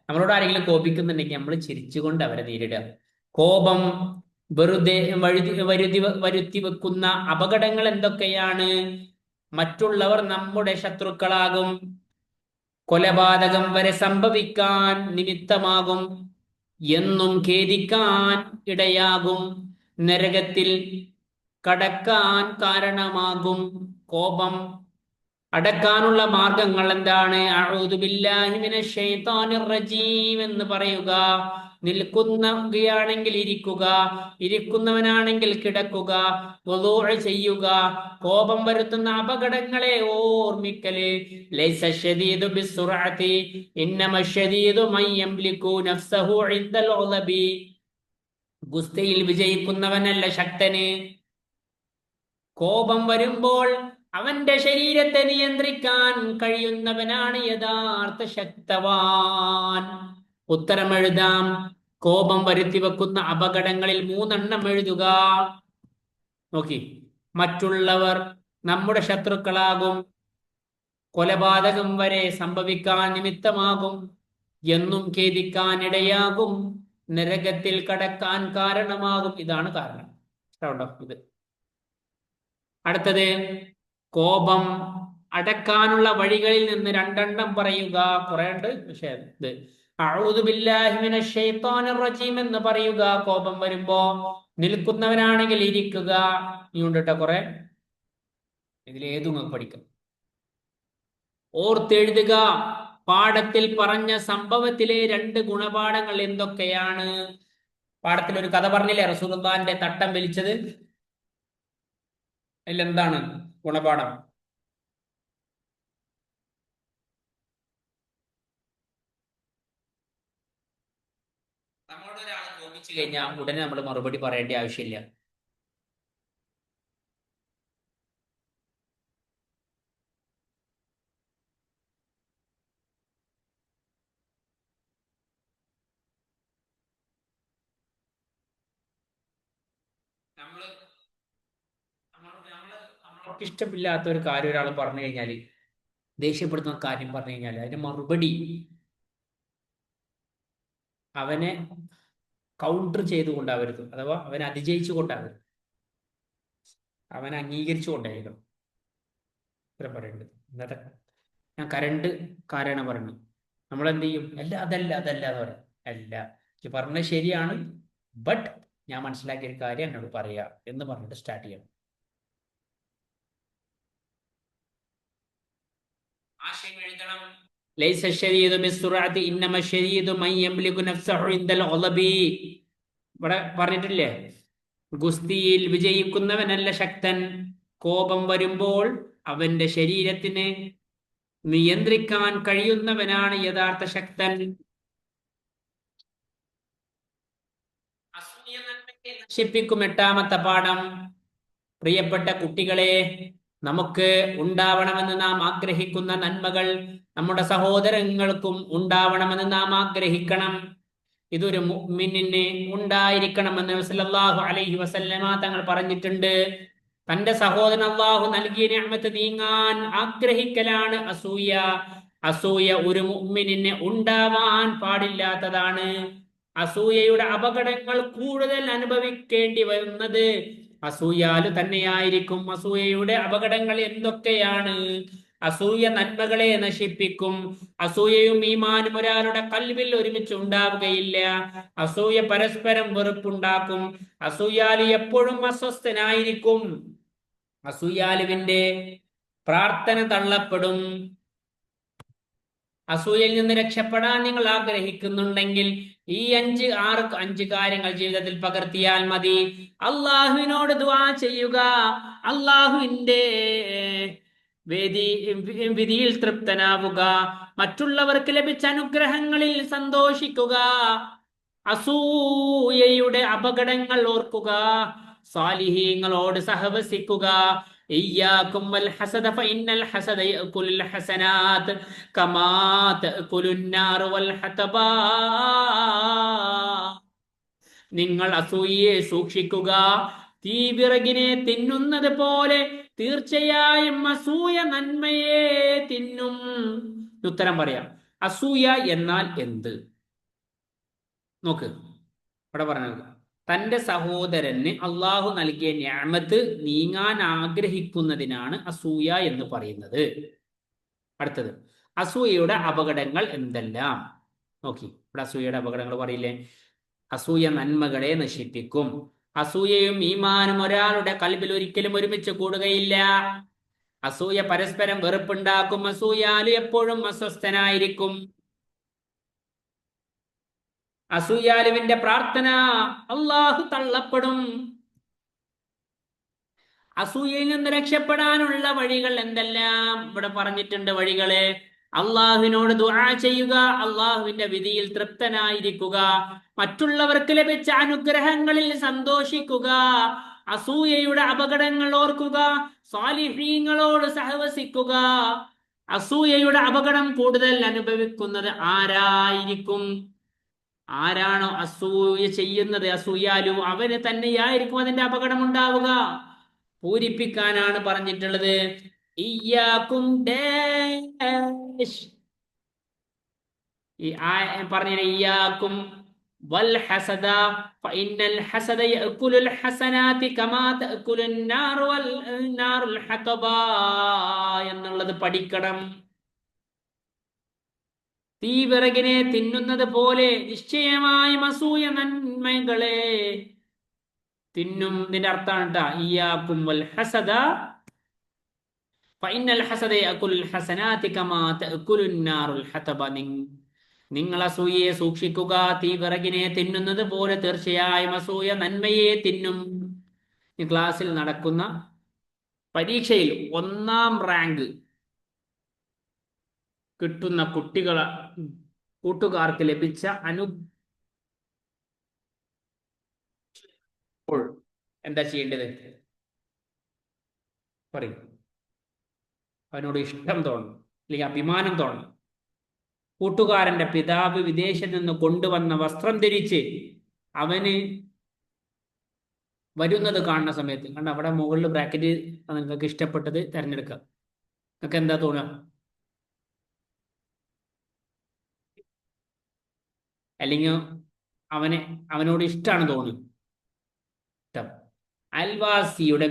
നമ്മളോട് ആരെങ്കിലും കോപിക്കുന്നുണ്ടെങ്കിൽ നമ്മൾ ചിരിച്ചുകൊണ്ട് അവരെ നേരിടുക. കോപം വെറുതെ വരുത്തി വെക്കുന്ന അപകടങ്ങൾ എന്തൊക്കെയാണ്? മറ്റുള്ളവർ നമ്മുടെ ശത്രുക്കളാകും. കൊലപാതകം വരെ സംഭവിക്കാൻ നിമിത്തമാകും. എന്നും ഖേദിക്കാൻ ഇടയാകും. നരകത്തിൽ കടക്കാൻ കാരണമാകും. കോപം അടക്കാനുള്ള മാർഗങ്ങൾ എന്താണ്? അഊദു ബില്ലാഹി മിനശ് ശൈത്വാനിർ റജീം എന്ന് പറയുക. നിൽക്കുകയാണെങ്കിൽ ഇരിക്കുക, ഇരിക്കുന്നവനാണെങ്കിൽ കിടക്കുക, വുളൂഅ് ചെയ്യുക. കോപം വരുത്തുന്ന അപകടങ്ങളെ ഓർമ്മിക്കല്. ലൈസ ശദീദു ബിസ്സുറഅതി ഇന്നമ ശദീദു മൻ യംലികു നഫ്സഹു ഇൻദൽ ഉളബി. ഗുസ്തിയിൽ വിജയിക്കുന്നവനല്ല ശക്തന്. കോപം വരുമ്പോൾ അവന്റെ ശരീരത്തെ നിയന്ത്രിക്കാൻ കഴിയുന്നവനാണ് യഥാർത്ഥ ശക്തവാൻ. ഉത്തരം എഴുതാം. കോപം വരുത്തി വെക്കുന്ന അപകടങ്ങളിൽ 3 എഴുതുക. നോക്കി. മറ്റുള്ളവർ നമ്മുടെ ശത്രുക്കളാകും. കൊലപാതകം വരെ സംഭവിക്കാൻ നിമിത്തമാകും. എന്നും ഖേദിക്കാൻ ഇടയാകും. നരകത്തിൽ കടക്കാൻ കാരണമാകും. ഇതാണ് കാരണം. ഇത് അടുത്തത്, കോപം അടക്കാനുള്ള വഴികളിൽ നിന്ന് 2 പറയുക. കുറേയുണ്ട്, പക്ഷേ ഇത് അഊദു ബില്ലാഹി മിനശ് ശൈത്വാനിർ റജീം എന്ന് പറയുക. കോപം വരുമ്പോ നിൽക്കുന്നവനാണെങ്കിൽ ഇരിക്കുക. ഇനിയുണ്ട് കുറെ, ഇതിലേതും നിങ്ങൾക്ക് പഠിക്കാം. ഓർത്തെഴുതുക. പാഠത്തിൽ പറഞ്ഞ സംഭവത്തിലെ 2 ഗുണപാഠങ്ങൾ എന്തൊക്കെയാണ്? പാഠത്തിൽ ഒരു കഥ പറഞ്ഞില്ലേ, റസൂലുള്ളാഹിന്റെ തട്ടം വലിച്ചത്. അതിലെന്താണ് ഗുണപാഠം? നമ്മളോട് ഒരാൾ കോപിച്ചു കഴിഞ്ഞാൽ ഉടനെ നമ്മൾ മറുപടി പറയേണ്ട ആവശ്യമില്ല. നമ്മൾക്ക് ഇഷ്ടമില്ലാത്ത ഒരു കാര്യം ഒരാൾ പറഞ്ഞു കഴിഞ്ഞാൽ, ദേഷ്യപ്പെടുത്തുന്ന കാര്യം പറഞ്ഞു കഴിഞ്ഞാൽ അതിന് മറുപടി അവനെ കൗണ്ടർ ചെയ്തുകൊണ്ടാവരുത്, അഥവാ അവനെ അതിജയിച്ചു കൊണ്ടാവരുത്, അവനെ അംഗീകരിച്ചു കൊണ്ടായിരിക്കണം ഇത്ര പറയേണ്ടത്. ഇന്നത്തെ ഞാൻ കരണ്ട് കാരണം പറഞ്ഞു, നമ്മളെന്ത് ചെയ്യും? അല്ല അതല്ല അതല്ല എന്ന് പറയാം. അല്ല, ഈ പറഞ്ഞത് ശരിയാണ്, ബട്ട് ഞാൻ മനസ്സിലാക്കിയ ഒരു കാര്യം എന്നോട് പറയാ എന്ന് പറഞ്ഞിട്ട് സ്റ്റാർട്ട് ചെയ്യണം. ആശയം എഴുതണം. ലൈസ ശരീദു ബിസ്സുറഅതി ഇന്നമ ശരീദു മൻ യംലികു നഫ്സഹു ഇൻദൽ ഉളബി. ഇവിടെ പറഞ്ഞിട്ടില്ലേ, ഗുസ്തിയിൽ വിജയിക്കുന്നവനല്ല ശക്തൻ. കോപം വരുമ്പോൾ അവന്റെ ശരീരത്തിന് നിയന്ത്രിക്കാൻ കഴിയുന്നവനാണ് യഥാർത്ഥ ശക്തൻ. അസൂയ നന്മയെ നശിപ്പിക്കും. 8ാമത്തെ പാഠം. പ്രിയപ്പെട്ട കുട്ടികളെ, നമുക്ക് ഉണ്ടാവണമെന്ന് നാം ആഗ്രഹിക്കുന്ന നന്മകൾ നമ്മുടെ സഹോദരങ്ങൾക്കും ഉണ്ടാവണമെന്ന് നാം ആഗ്രഹിക്കണം. ഇതൊരു മുഅ്മിനിന് ഉണ്ടായിരിക്കണമെന്ന് സല്ലല്ലാഹു അലൈഹി വസല്ലമ തങ്ങൾ പറഞ്ഞിട്ടുണ്ട്. തന്റെ സഹോദരൻ അല്ലാഹു നൽകിയ നിഅമത്ത് നീങ്ങാൻ ആഗ്രഹിക്കലാണ് അസൂയ. അസൂയ ഒരു മുഅ്മിനിന് ഉണ്ടാവാൻ പാടില്ലാത്തതാണ്. അസൂയയുടെ അപകടങ്ങൾ കൂടുതൽ അനുഭവിക്കേണ്ടി വരുന്നത് അസൂയാലു തന്നെയായിരിക്കും. അസൂയയുടെ അപകടങ്ങൾ എന്തൊക്കെയാണ്? അസൂയ നന്മകളെ നശിപ്പിക്കും. അസൂയയും ഈമാനും ഒരാളുടെ കൽവിൽ ഒരുമിച്ച് ഉണ്ടാവുകയില്ല. അസൂയ പരസ്പരം വെറുപ്പുണ്ടാക്കും. അസൂയാലു എപ്പോഴും അസ്വസ്ഥനായിരിക്കും. അസൂയാലുവിന്റെ പ്രാർത്ഥന തള്ളപ്പെടും. അസൂയയിൽ നിന്ന് രക്ഷപ്പെടാൻ നിങ്ങൾ ആഗ്രഹിക്കുന്നുണ്ടെങ്കിൽ ഈ അഞ്ച് കാര്യങ്ങൾ ജീവിതത്തിൽ പകർത്തിയാൽ മതി. അള്ളാഹുവിനോട് ദുആ ചെയ്യുക. അള്ളാഹുവിന്റെ വിധിയിൽ തൃപ്തനാവുക. മറ്റുള്ളവർക്ക് ലഭിച്ച അനുഗ്രഹങ്ങളിൽ സന്തോഷിക്കുക. അസൂയയുടെ അപകടങ്ങൾ ഓർക്കുക. സാലിഹീങ്ങളോട് സഹവസിക്കുക. ഇയ്യാകും വൽ ഹസദ ഫഇന്നൽ ഹസദ യഅകുലുൽ ഹസനാത് കമാ തഅകുലുൻ നാർ വൽ ഹതബാ. നിങ്ങൾ അസൂയയെ സൂക്ഷിക്കുക. തീവിറകിനെ തിന്നുന്നത് പോലെ തീർച്ചയായും അസൂയ നന്മയെ തിന്നും. ഉത്തരം പറയാം. അസൂയ എന്നാൽ എന്ത്? നോക്ക്, ഇവിടെ പറഞ്ഞത് തന്റെ സഹോദരന് അള്ളാഹു നൽകിയ നിഅമത്ത് നീങ്ങാൻ ആഗ്രഹിക്കുന്നതിനാണ് അസൂയ എന്ന് പറയുന്നത്. അടുത്തത്, അസൂയയുടെ അപകടങ്ങൾ എന്തെല്ലാം? നോക്കി, ഇവിടെ അസൂയയുടെ അപകടങ്ങൾ പറയില്ലേ? അസൂയ നന്മകളെ നശിപ്പിക്കും. അസൂയയും ഈമാനും ഒരാളുടെ കൽബിൽ ഒരിക്കലും ഒരുമിച്ച് കൂടുകയില്ല. അസൂയ പരസ്പരം വെറുപ്പുണ്ടാക്കും. അസൂയാലു എപ്പോഴും അസ്വസ്ഥനായിരിക്കും. അസൂയാലുവിന്റെ പ്രാർത്ഥന അള്ളാഹു തള്ളപ്പെടും. അസൂയയിൽ നിന്ന് രക്ഷപ്പെടാനുള്ള വഴികൾ എന്തെല്ലാം ഇവിടെ പറഞ്ഞിട്ടുണ്ട്. വഴികള്: അള്ളാഹുവിനോട് ദുആ ചെയ്യുക, അള്ളാഹുവിന്റെ വിധിയിൽ തൃപ്തനായിരിക്കുക, മറ്റുള്ളവർക്ക് ലഭിച്ച അനുഗ്രഹങ്ങളിൽ സന്തോഷിക്കുക, അസൂയയുടെ അപകടങ്ങൾ ഓർക്കുക, സ്വാലിഹീങ്ങളോട് സഹവസിക്കുക. അസൂയയുടെ അപകടം കൂടുതൽ അനുഭവിക്കുന്നത് ആരായിരിക്കും? ആരാണോ അസൂയ ചെയ്യുന്നത്, അസൂയാലു, അവന് തന്നെയായിരിക്കും അതിന്റെ അപകടം ഉണ്ടാവുക. പൂരിപ്പിക്കാനാണ് പറഞ്ഞിട്ടുള്ളത്. ഇയ്യാക്കും പറഞ്ഞ ഇയ്യാക്കും വൽ ഹസദ ഫഇന്നൽ ഹസദ യഅകുലുൽ ഹസനാതി കമാ തഅകുലുൻ നാറുൽ ഹതബാ എന്നുള്ളത് പഠിക്കണം. തീവിറകിനെ തിന്നുന്നത് പോലെ നിശ്ചയമായും അസൂയ നന്മകളെ തിന്നും. ഇതിന്റെ അർത്ഥമാണ് കേട്ടാ, ഇയ്യാക്കും വൽ ഹസദ ഫഇന്നൽ ഹസദ യഅകുലുൽ ഹസനാതി കമാ തഅകുലുൻ നാറുൽ ഹതബ. നിങ്ങൾ അസൂയയെ സൂക്ഷിക്കുക. തീവിറകിനെ തിന്നുന്നത് പോലെ തീർച്ചയായും അസൂയ നന്മയെ തിന്നും. ഈ ക്ലാസ്സിൽ നടക്കുന്ന പരീക്ഷയിൽ 1ാം റാങ്ക് കിട്ടുന്ന കൂട്ടുകാർക്ക് ലഭിച്ച എന്താ ചെയ്യേണ്ടത്? പറയും. അവനോട് ഇഷ്ടം തോന്നും, അല്ലെങ്കിൽ അഭിമാനം തോന്നും. കൂട്ടുകാരന്റെ പിതാവ് വിദേശത്ത് നിന്ന് കൊണ്ടുവന്ന വസ്ത്രം ധരിച്ച് അവന് വരുന്നത് കാണുന്ന സമയത്ത്, കണ്ട അവിടെ മുകളിൽ ബ്രാക്കറ്റ് നിങ്ങൾക്ക് ഇഷ്ടപ്പെട്ടത് തിരഞ്ഞെടുക്കുക. നിങ്ങൾക്ക് എന്താ തോന്നുക? അല്ലെങ്കിൽ അവനോട് ഇഷ്ടമാണ് തോന്നുന്നത്. അയൽവാസിയുടെ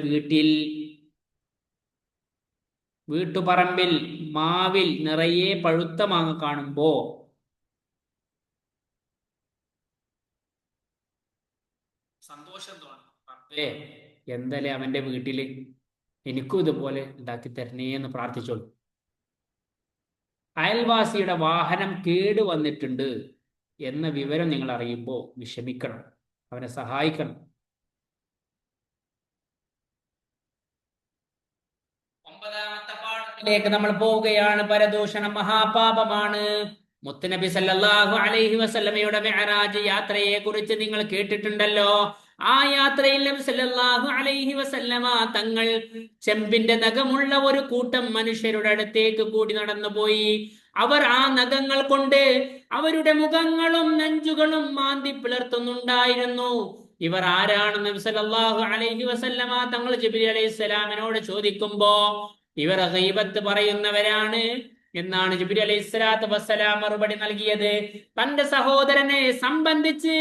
വീട്ടുപറമ്പിൽ മാവിൽ നിറയെ പഴുത്ത മാങ്ങ കാണുമ്പോ സന്തോഷം തോന്നും. അപ്പേ എന്തായാലും അവന്റെ വീട്ടില് എനിക്കും ഇതുപോലെ ഉണ്ടാക്കി തരണേ എന്ന് പ്രാർത്ഥിച്ചോളൂ. അയൽവാസിയുടെ വാഹനം കേട് വന്നിട്ടുണ്ട് എന്ന വിവരം നിങ്ങൾ അറിയുമ്പോൾ വിഷമിക്കണം, അവനെ സഹായിക്കണം. 9ാമത്തെ പാഠത്തിലേക്ക് നമ്മൾ പോവുകയാണ്. പരദൂഷണം മഹാപാപമാണ്. മുത്തുനബി സല്ലല്ലാഹു അലൈഹി വസല്ലമയുടെ മിഅ്റാജ് യാത്രയെ കുറിച്ച് നിങ്ങൾ കേട്ടിട്ടുണ്ടല്ലോ. ആ യാത്രയിൽ നബി സല്ലല്ലാഹു അലൈഹി വസല്ലമ തങ്ങൾ ചെമ്പിന്റെ നഖമുള്ള ഒരു കൂട്ടം മനുഷ്യരുടെ അടുത്തേക്ക് കൂടി നടന്നുപോയി. അവർ ആ നഖങ്ങൾ കൊണ്ട് അവരുടെ മുഖങ്ങളും നെഞ്ചുകളും മാന്തി പിളർത്തുന്നുണ്ടായിരുന്നു. ഇവർ ആരാണെന്ന് നബി സല്ലല്ലാഹു അലൈഹി വസല്ലമ തങ്ങൾ ജിബ്രീൽ അലൈഹിസ്സലാമിനോട് ചോദിക്കുമ്പോ ഇവർ ഗീബത്ത് പറയുന്നവരാണ് എന്നാണ് ജിബ്രീൽ അലൈഹിസ്സലാത്തു വസ്സലാം മറുപടി നൽകിയത്. തന്റെ സഹോദരനെ സംബന്ധിച്ച്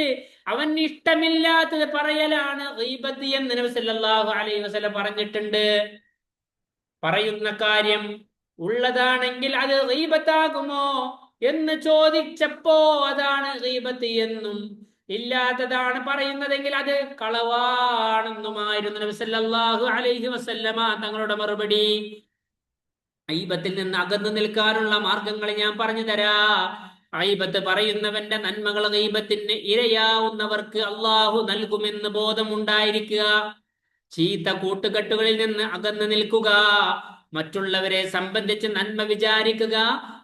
അവൻ ഇഷ്ടമില്ലാത്തത് പറയലാണ് ഗീബത്ത് എന്ന് നബി സല്ലല്ലാഹു അലൈഹി വസല്ലം പറഞ്ഞിട്ടുണ്ട്. പറയുന്ന കാര്യം ഉള്ളതാണെങ്കിൽ അത് ഗീബത്താകുമോ എന്ന് ചോദിച്ചപ്പോ അതാണ് ഗീബത്ത് എന്നും, ഇല്ലാത്തതാണ് പറയുന്നതെങ്കിൽ അത് കളവാണെന്നുമായിരുന്നു നബി സല്ലല്ലാഹു അലൈഹി വസല്ലമ തങ്ങളുടെ മറുപടി. ഗീബത്തിൽ നിന്ന് അകന്നു നിൽക്കാനുള്ള മാർഗങ്ങൾ ഞാൻ പറഞ്ഞു തരാ. ഗീബത്ത് പറയുന്നവന്റെ നന്മകൾ ഗീബത്തിന് ഇരയാവുന്നവർക്ക് അള്ളാഹു നൽകുമെന്ന് ബോധമുണ്ടായിരിക്കുക. ചീത്ത കൂട്ടുകെട്ടുകളിൽ നിന്ന് അകന്നു നിൽക്കുക. മറ്റുള്ളവരെ സംബന്ധിച്ച് നന്മ വിചാരിക്കുക.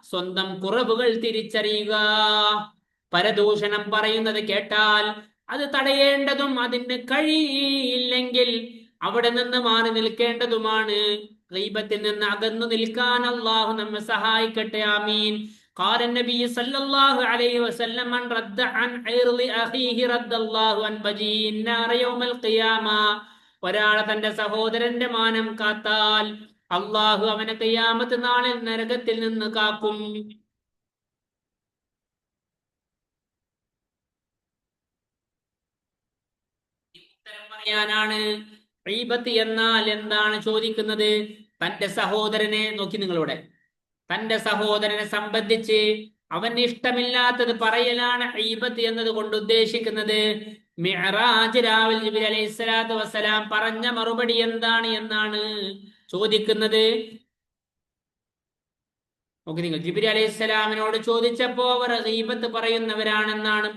സ്വന്തം കുറവുകൾ തിരിച്ചറിയുക. പരദൂഷണം പറയുന്നത് കേട്ടാൽ അത് തടയേണ്ടതും അതിന് കഴിയില്ലെങ്കിൽ അവിടെ നിന്ന് മാറി നിൽക്കേണ്ടതുമാണ്. ഗീബത്തിൽ നിന്ന് അകന്നു നിൽക്കാൻ അള്ളാഹു നമ്മെ സഹായിക്കട്ടെ. ആമീൻ. ഖാല നബി സല്ലല്ലാഹു അലൈഹി വസല്ലം മൻ റദ്ദ അൻ ഇർളി അഖീഹി റദ്ദല്ലാഹു അൻ ബജീൻ നാർ യൗമൽ ഖിയാമ. ഒരാൾ തന്റെ സഹോദരന്റെ മാനം കാത്താൽ അള്ളാഹു അവനെ ഖിയാമത്ത് നാളിൽ നരകത്തിൽ നിന്ന് കാക്കും. ഉത്തരം പറയാനാണ്. ഗീബത്ത് എന്നാൽ എന്താണ് ചോദിക്കുന്നത്? തന്റെ സഹോദരനെ നോക്കി, നിങ്ങളിവിടെ തന്റെ സഹോദരനെ സംബന്ധിച്ച് അവന് ഇഷ്ടമില്ലാത്തത് പറയലാണ് ഗീബത്ത് എന്നത് കൊണ്ട് ഉദ്ദേശിക്കുന്നത്. മിഅ്റാജ് രാവിൽ ജിബ്രീൽ അലൈഹിസ്സലാത്തു വസ്സലാം പറഞ്ഞ മറുപടി എന്താണ് എന്നാണ് ചോദിക്കുന്നത്. നോക്കി നിങ്ങൾ, ജിബ്രീൽ അലൈഹിസ്സലാമിനോട് ചോദിച്ചപ്പോ അവർ ഗീബത്ത് പറയുന്നവരാണെന്നാണ്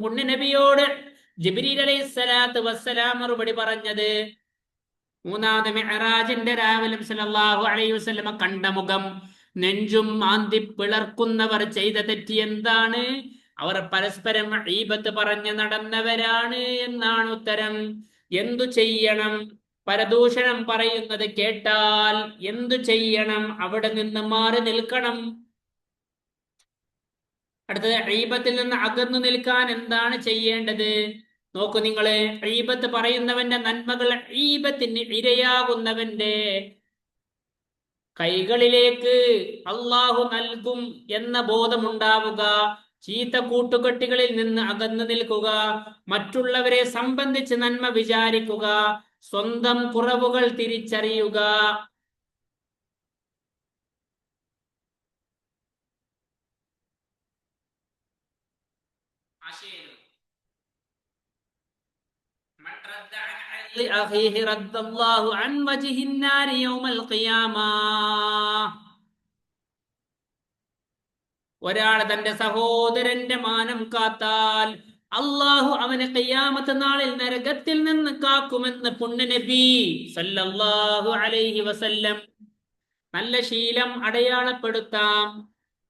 പുണ്യ നബിയോട് ജിബ്രീൽ അലൈഹിസ്സലാത്തു വസ്സലാം മറുപടി പറഞ്ഞത്. മൂന്നാമത് മിഅ്റാജിന്റെ രാവിലെ സല്ലല്ലാഹു അലൈഹി വസല്ലമ കണ്ട മുഖം, നെഞ്ചും മാന്തി പിളർക്കുന്നവർ ചെയ്ത തെറ്റി എന്താണ്? അവർ പരസ്പരം ഗീബത്ത് പറഞ്ഞു നടന്നവരാണ് എന്നാണ് ഉത്തരം. എന്തു ചെയ്യണം? പരദൂഷണം പറയുന്നത് കേട്ടാൽ എന്തു ചെയ്യണം? അവിടെ നിന്ന് മാറി നിൽക്കണം. അടുത്തത്, ഗീബത്തിൽ നിന്ന് അകന്നു നിൽക്കാൻ എന്താണ് ചെയ്യേണ്ടത്? നോക്കൂ നിങ്ങള്, ഗീബത്ത് പറയുന്നവന്റെ നന്മകൾ ഗീബത്തിന് ഇരയാകുന്നവന്റെ കൈകളിലേക്ക് അള്ളാഹു നൽകും എന്ന ബോധമുണ്ടാവുക. ചീത്ത കൂട്ടുകെട്ടുകളിൽ നിന്ന് അകന്നു നിൽക്കുക. മറ്റുള്ളവരെ സംബന്ധിച്ച് നന്മ വിചാരിക്കുക. സ്വന്തം കുറവുകൾ തിരിച്ചറിയുക. ഒരാൾ തന്റെ സഹോദരന്റെ മാനം കാത്താൽ അള്ളാഹു അവനെ ഖിയാമത്ത് നാളിൽ നരകത്തിൽ നിന്ന് കാക്കുമെന്ന് പുണ്യ നബി സല്ലല്ലാഹു അലൈഹി വസല്ലം. നല്ല ശീലം അടയാളപ്പെടുത്താം.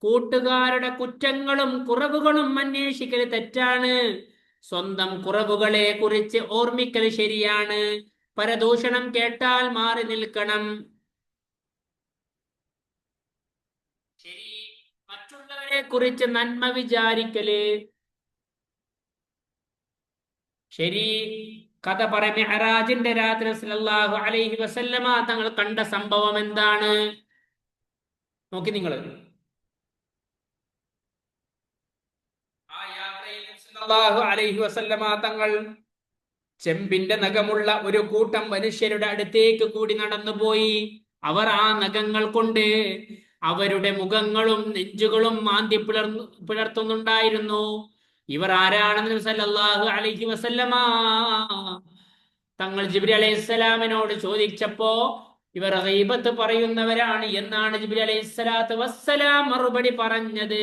കൂട്ടുകാരുടെ കുറ്റങ്ങളും കുറവുകളും അന്വേഷിക്കൽ തെറ്റാണ്. സ്വന്തം കുറവുകളെ കുറിച്ച് ഓർമ്മിക്കൽ ശരിയാണ്. പരദൂഷണം കേട്ടാൽ മാറി നിൽക്കണം. ശരി, മറ്റുള്ളവരെ കുറിച്ച് നന്മ വിചാരിക്കല് ശരി. കഥ പറ. മിഅ്റാജിന്റെ രാത്രി സല്ലല്ലാഹു അലൈഹി വസല്ലമ തങ്ങൾ കണ്ട സംഭവം എന്താണ്? നോക്കി നിങ്ങൾ. സല്ലല്ലാഹു അലൈഹി വസല്ലമ തങ്ങൾ ചെമ്പിന്റെ നഖമുള്ള ഒരു കൂട്ടം മനുഷ്യരുടെ അടുത്തേക്ക് കൂടി നടന്നുപോയി. അവർ ആ നഖങ്ങൾ കൊണ്ട് അവരുടെ മുഖങ്ങളും നെഞ്ചുകളും മാന്തി പിളർത്തുന്നുണ്ടായിരുന്നു. ഇവർ ആരാണെന്ന് സല്ലല്ലാഹു അലൈഹി വസല്ലമ തങ്ങൾ ജിബ്രീൽ അലൈഹിസ്സലാമിനോട് ചോദിച്ചപ്പോ ഇവർ ഗീബത്ത് പറയുന്നവരാണ് എന്നാണ് ജിബ്രീൽ അലൈഹിസ്സലാത്തു വസ്സലാം മറുപടി പറഞ്ഞത്.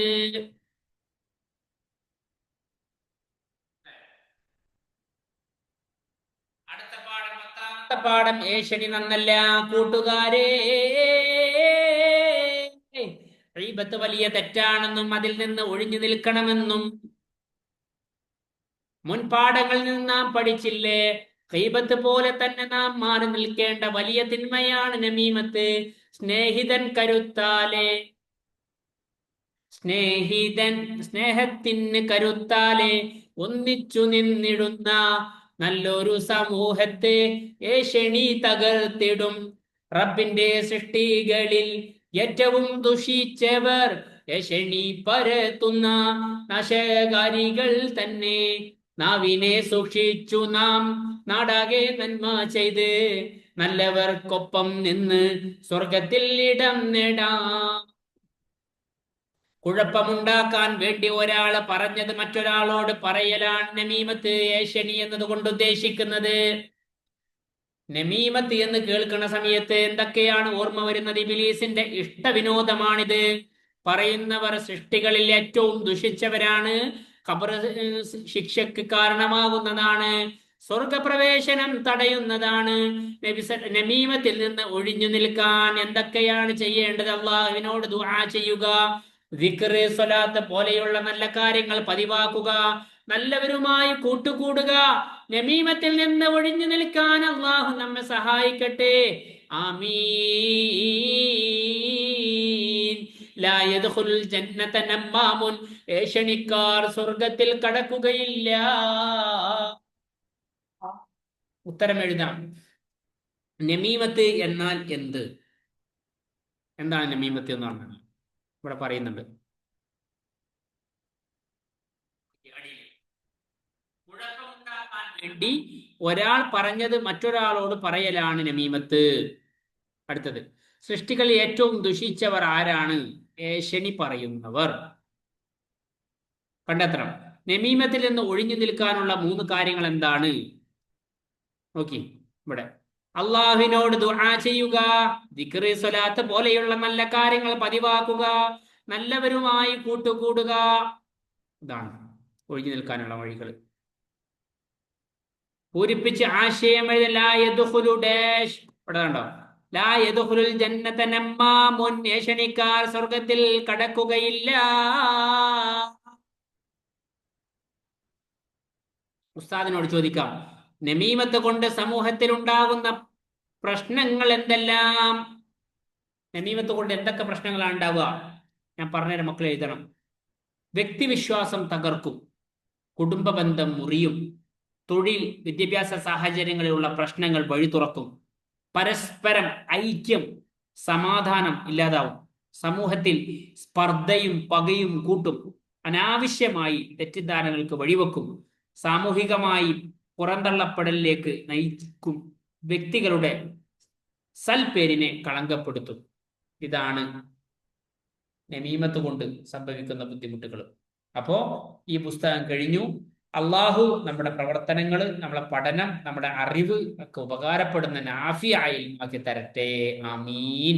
അടുത്ത പാഠം, 10ാമത്തെ പാഠം. ഏഷണി നന്നല്ല കൂട്ടുകാരെ. ഗീബത്ത് വലിയ തെറ്റാണെന്നും അതിൽ നിന്ന് ഒഴിഞ്ഞു നിൽക്കണമെന്നും മുൻപാഠങ്ങളിൽ നിന്ന് നാം പഠിച്ചില്ലേ? ഗീബത്ത് പോലെ തന്നെ നാം മാറി നിൽക്കേണ്ട വലിയ തിന്മയാണ് നമീമത്ത്. സ്നേഹത്തിന് കരുത്താലെ ഒന്നിച്ചു നിന്നിടുന്ന നല്ലൊരു സമൂഹത്തെ ഏഷണി തകർത്തിടും. റബ്ബിന്റെ സൃഷ്ടികളിൽ ഏറ്റവും ദുഷിച്ചവർ ഏഷണി പരത്തുന്ന നാശകാരികൾ തന്നെ. നാവിനെ സൂക്ഷിച്ചു നാം നാടാകെ നന്മ ചെയ്ത് നല്ലവർക്കൊപ്പം നിന്ന് സ്വർഗത്തിൽ ഇടം നേടാം. കുഴപ്പമുണ്ടാക്കാൻ വേണ്ടി ഒരാള് പറഞ്ഞത് മറ്റൊരാളോട് പറയലാണ് നമീമത്ത്, ഏഷണി എന്നതുകൊണ്ട് ഉദ്ദേശിക്കുന്നത്. നമീമത്ത് എന്ന് കേൾക്കുന്ന സമയത്ത് എന്തൊക്കെയാണ് ഓർമ്മ വരുന്നത്? ഇബ്ലീസിന്റെ ഇഷ്ടവിനോദമാണിത്. പറയുന്നവർ സൃഷ്ടികളിൽ ഏറ്റവും ദുഷിച്ചവരാണ്. ഖബർ ശിക്ഷയ്ക്ക് കാരണമാകുന്നതാണ്. സ്വർഗപ്രവേശനം തടയുന്നതാണ്. നമീമത്തിൽ നിന്ന് ഒഴിഞ്ഞു നിൽക്കാൻ എന്തൊക്കെയാണ് ചെയ്യേണ്ടത്? അള്ളാഹുവിനോട് ദുആ ചെയ്യുക, ദിക്റ്, സ്വലാത്ത് പോലെയുള്ള നല്ല കാര്യങ്ങൾ പതിവാക്കുക, നല്ലവരുമായി കൂട്ടുകൂടുക. നമീമത്തിൽ നിന്ന് ഒഴിഞ്ഞു നിൽക്കാൻ അള്ളാഹു നമ്മെ സഹായിക്കട്ടെ. ആമീൻ. ലാ യദ്ഖുലുൽ ജന്നത നമ്മാമുൻ, ഏഷണിക്കാർ സ്വർഗത്തിൽ കടക്കുകയില്ല. ഉത്തരം എഴുതാം. നമീമത്ത് എന്നാൽ എന്ത്? എന്താണ് നമീമത്ത് എന്ന് പറഞ്ഞാൽ? ഇവിടെ പറയുന്നുണ്ട്, കുഴപ്പമുണ്ടാക്കാൻ വേണ്ടി ഒരാൾ പറഞ്ഞത് മറ്റൊരാളോട് പറയലാണ് നമീമത്ത്. അടുത്തത്, സൃഷ്ടികളിൽ ഏറ്റവും ദുഷിച്ചവർ ആരാണ്? ഏഷണി പറയുന്നവർ. കണ്ടെത്തണം. നമീമത്തിൽ നിന്ന് ഒഴിഞ്ഞു നിൽക്കാനുള്ള 3 കാര്യങ്ങൾ എന്താണ്? നോക്കി ഇവിടെ. അള്ളാഹുവിനോട് ദുആ ചെയ്യുക, ദിക്റ്, സ്വലാത്ത് പോലെയുള്ള നല്ല കാര്യങ്ങൾ പതിവാക്കുക, നല്ലവരുമായി കൂട്ടുകൂടുക. ഇതാണ് ഒഴിഞ്ഞു നിൽക്കാനുള്ള വഴികൾ. പൂരിപ്പിച്ച് ആശയം എഴുതി. ലാ യദ്ഖുലു ഡാഷ്. ഇവിടെ കണ്ടോ? ലാ യദ്ഖുലുൽ ജന്നത നമ്മാമുൻ, ഏഷണിക്കാർ സ്വർഗത്തിൽ കടക്കുകയില്ല. ഉസ്താദിനോട് ചോദിക്കാം, നമീമത്ത് കൊണ്ട് സമൂഹത്തിൽ ഉണ്ടാകുന്ന പ്രശ്നങ്ങൾ എന്തെല്ലാം? നമീമത്ത് കൊണ്ട് എന്തൊക്കെ പ്രശ്നങ്ങളാണ് ഉണ്ടാവുക? ഞാൻ പറഞ്ഞുതരാം, മക്കൾ എഴുതണം. വ്യക്തിവിശ്വാസം തകർക്കും, കുടുംബ ബന്ധം മുറിയും, തൊഴിൽ വിദ്യാഭ്യാസ സാഹചര്യങ്ങളിലുള്ള പ്രശ്നങ്ങൾ വഴി തുറക്കും, പരസ്പരം ഐക്യം സമാധാനം ഇല്ലാതാവും, സമൂഹത്തിൽ സ്പർദ്ധയും പകയും കൂട്ടും, അനാവശ്യമായി തെറ്റിദ്ധാരണകൾക്ക് വഴിവെക്കും, സാമൂഹികമായി പുറന്തള്ളപ്പെടലിലേക്ക് നയിക്കും, വ്യക്തികളുടെ സൽപേരിനെ കളങ്കപ്പെടുത്തും. ഇതാണ് നമീമത്ത് കൊണ്ട് സംഭവിക്കുന്ന ബുദ്ധിമുട്ടുകൾ. അപ്പോ ഈ പുസ്തകം കഴിഞ്ഞു. അള്ളാഹു നമ്മുടെ പ്രവർത്തനങ്ങൾ, നമ്മളെ പഠനം, നമ്മുടെ അറിവ് ഒക്കെ ഉപകാരപ്പെടുന്ന നാഫിയായി ആക്കി തരട്ടെ. ആമീൻ.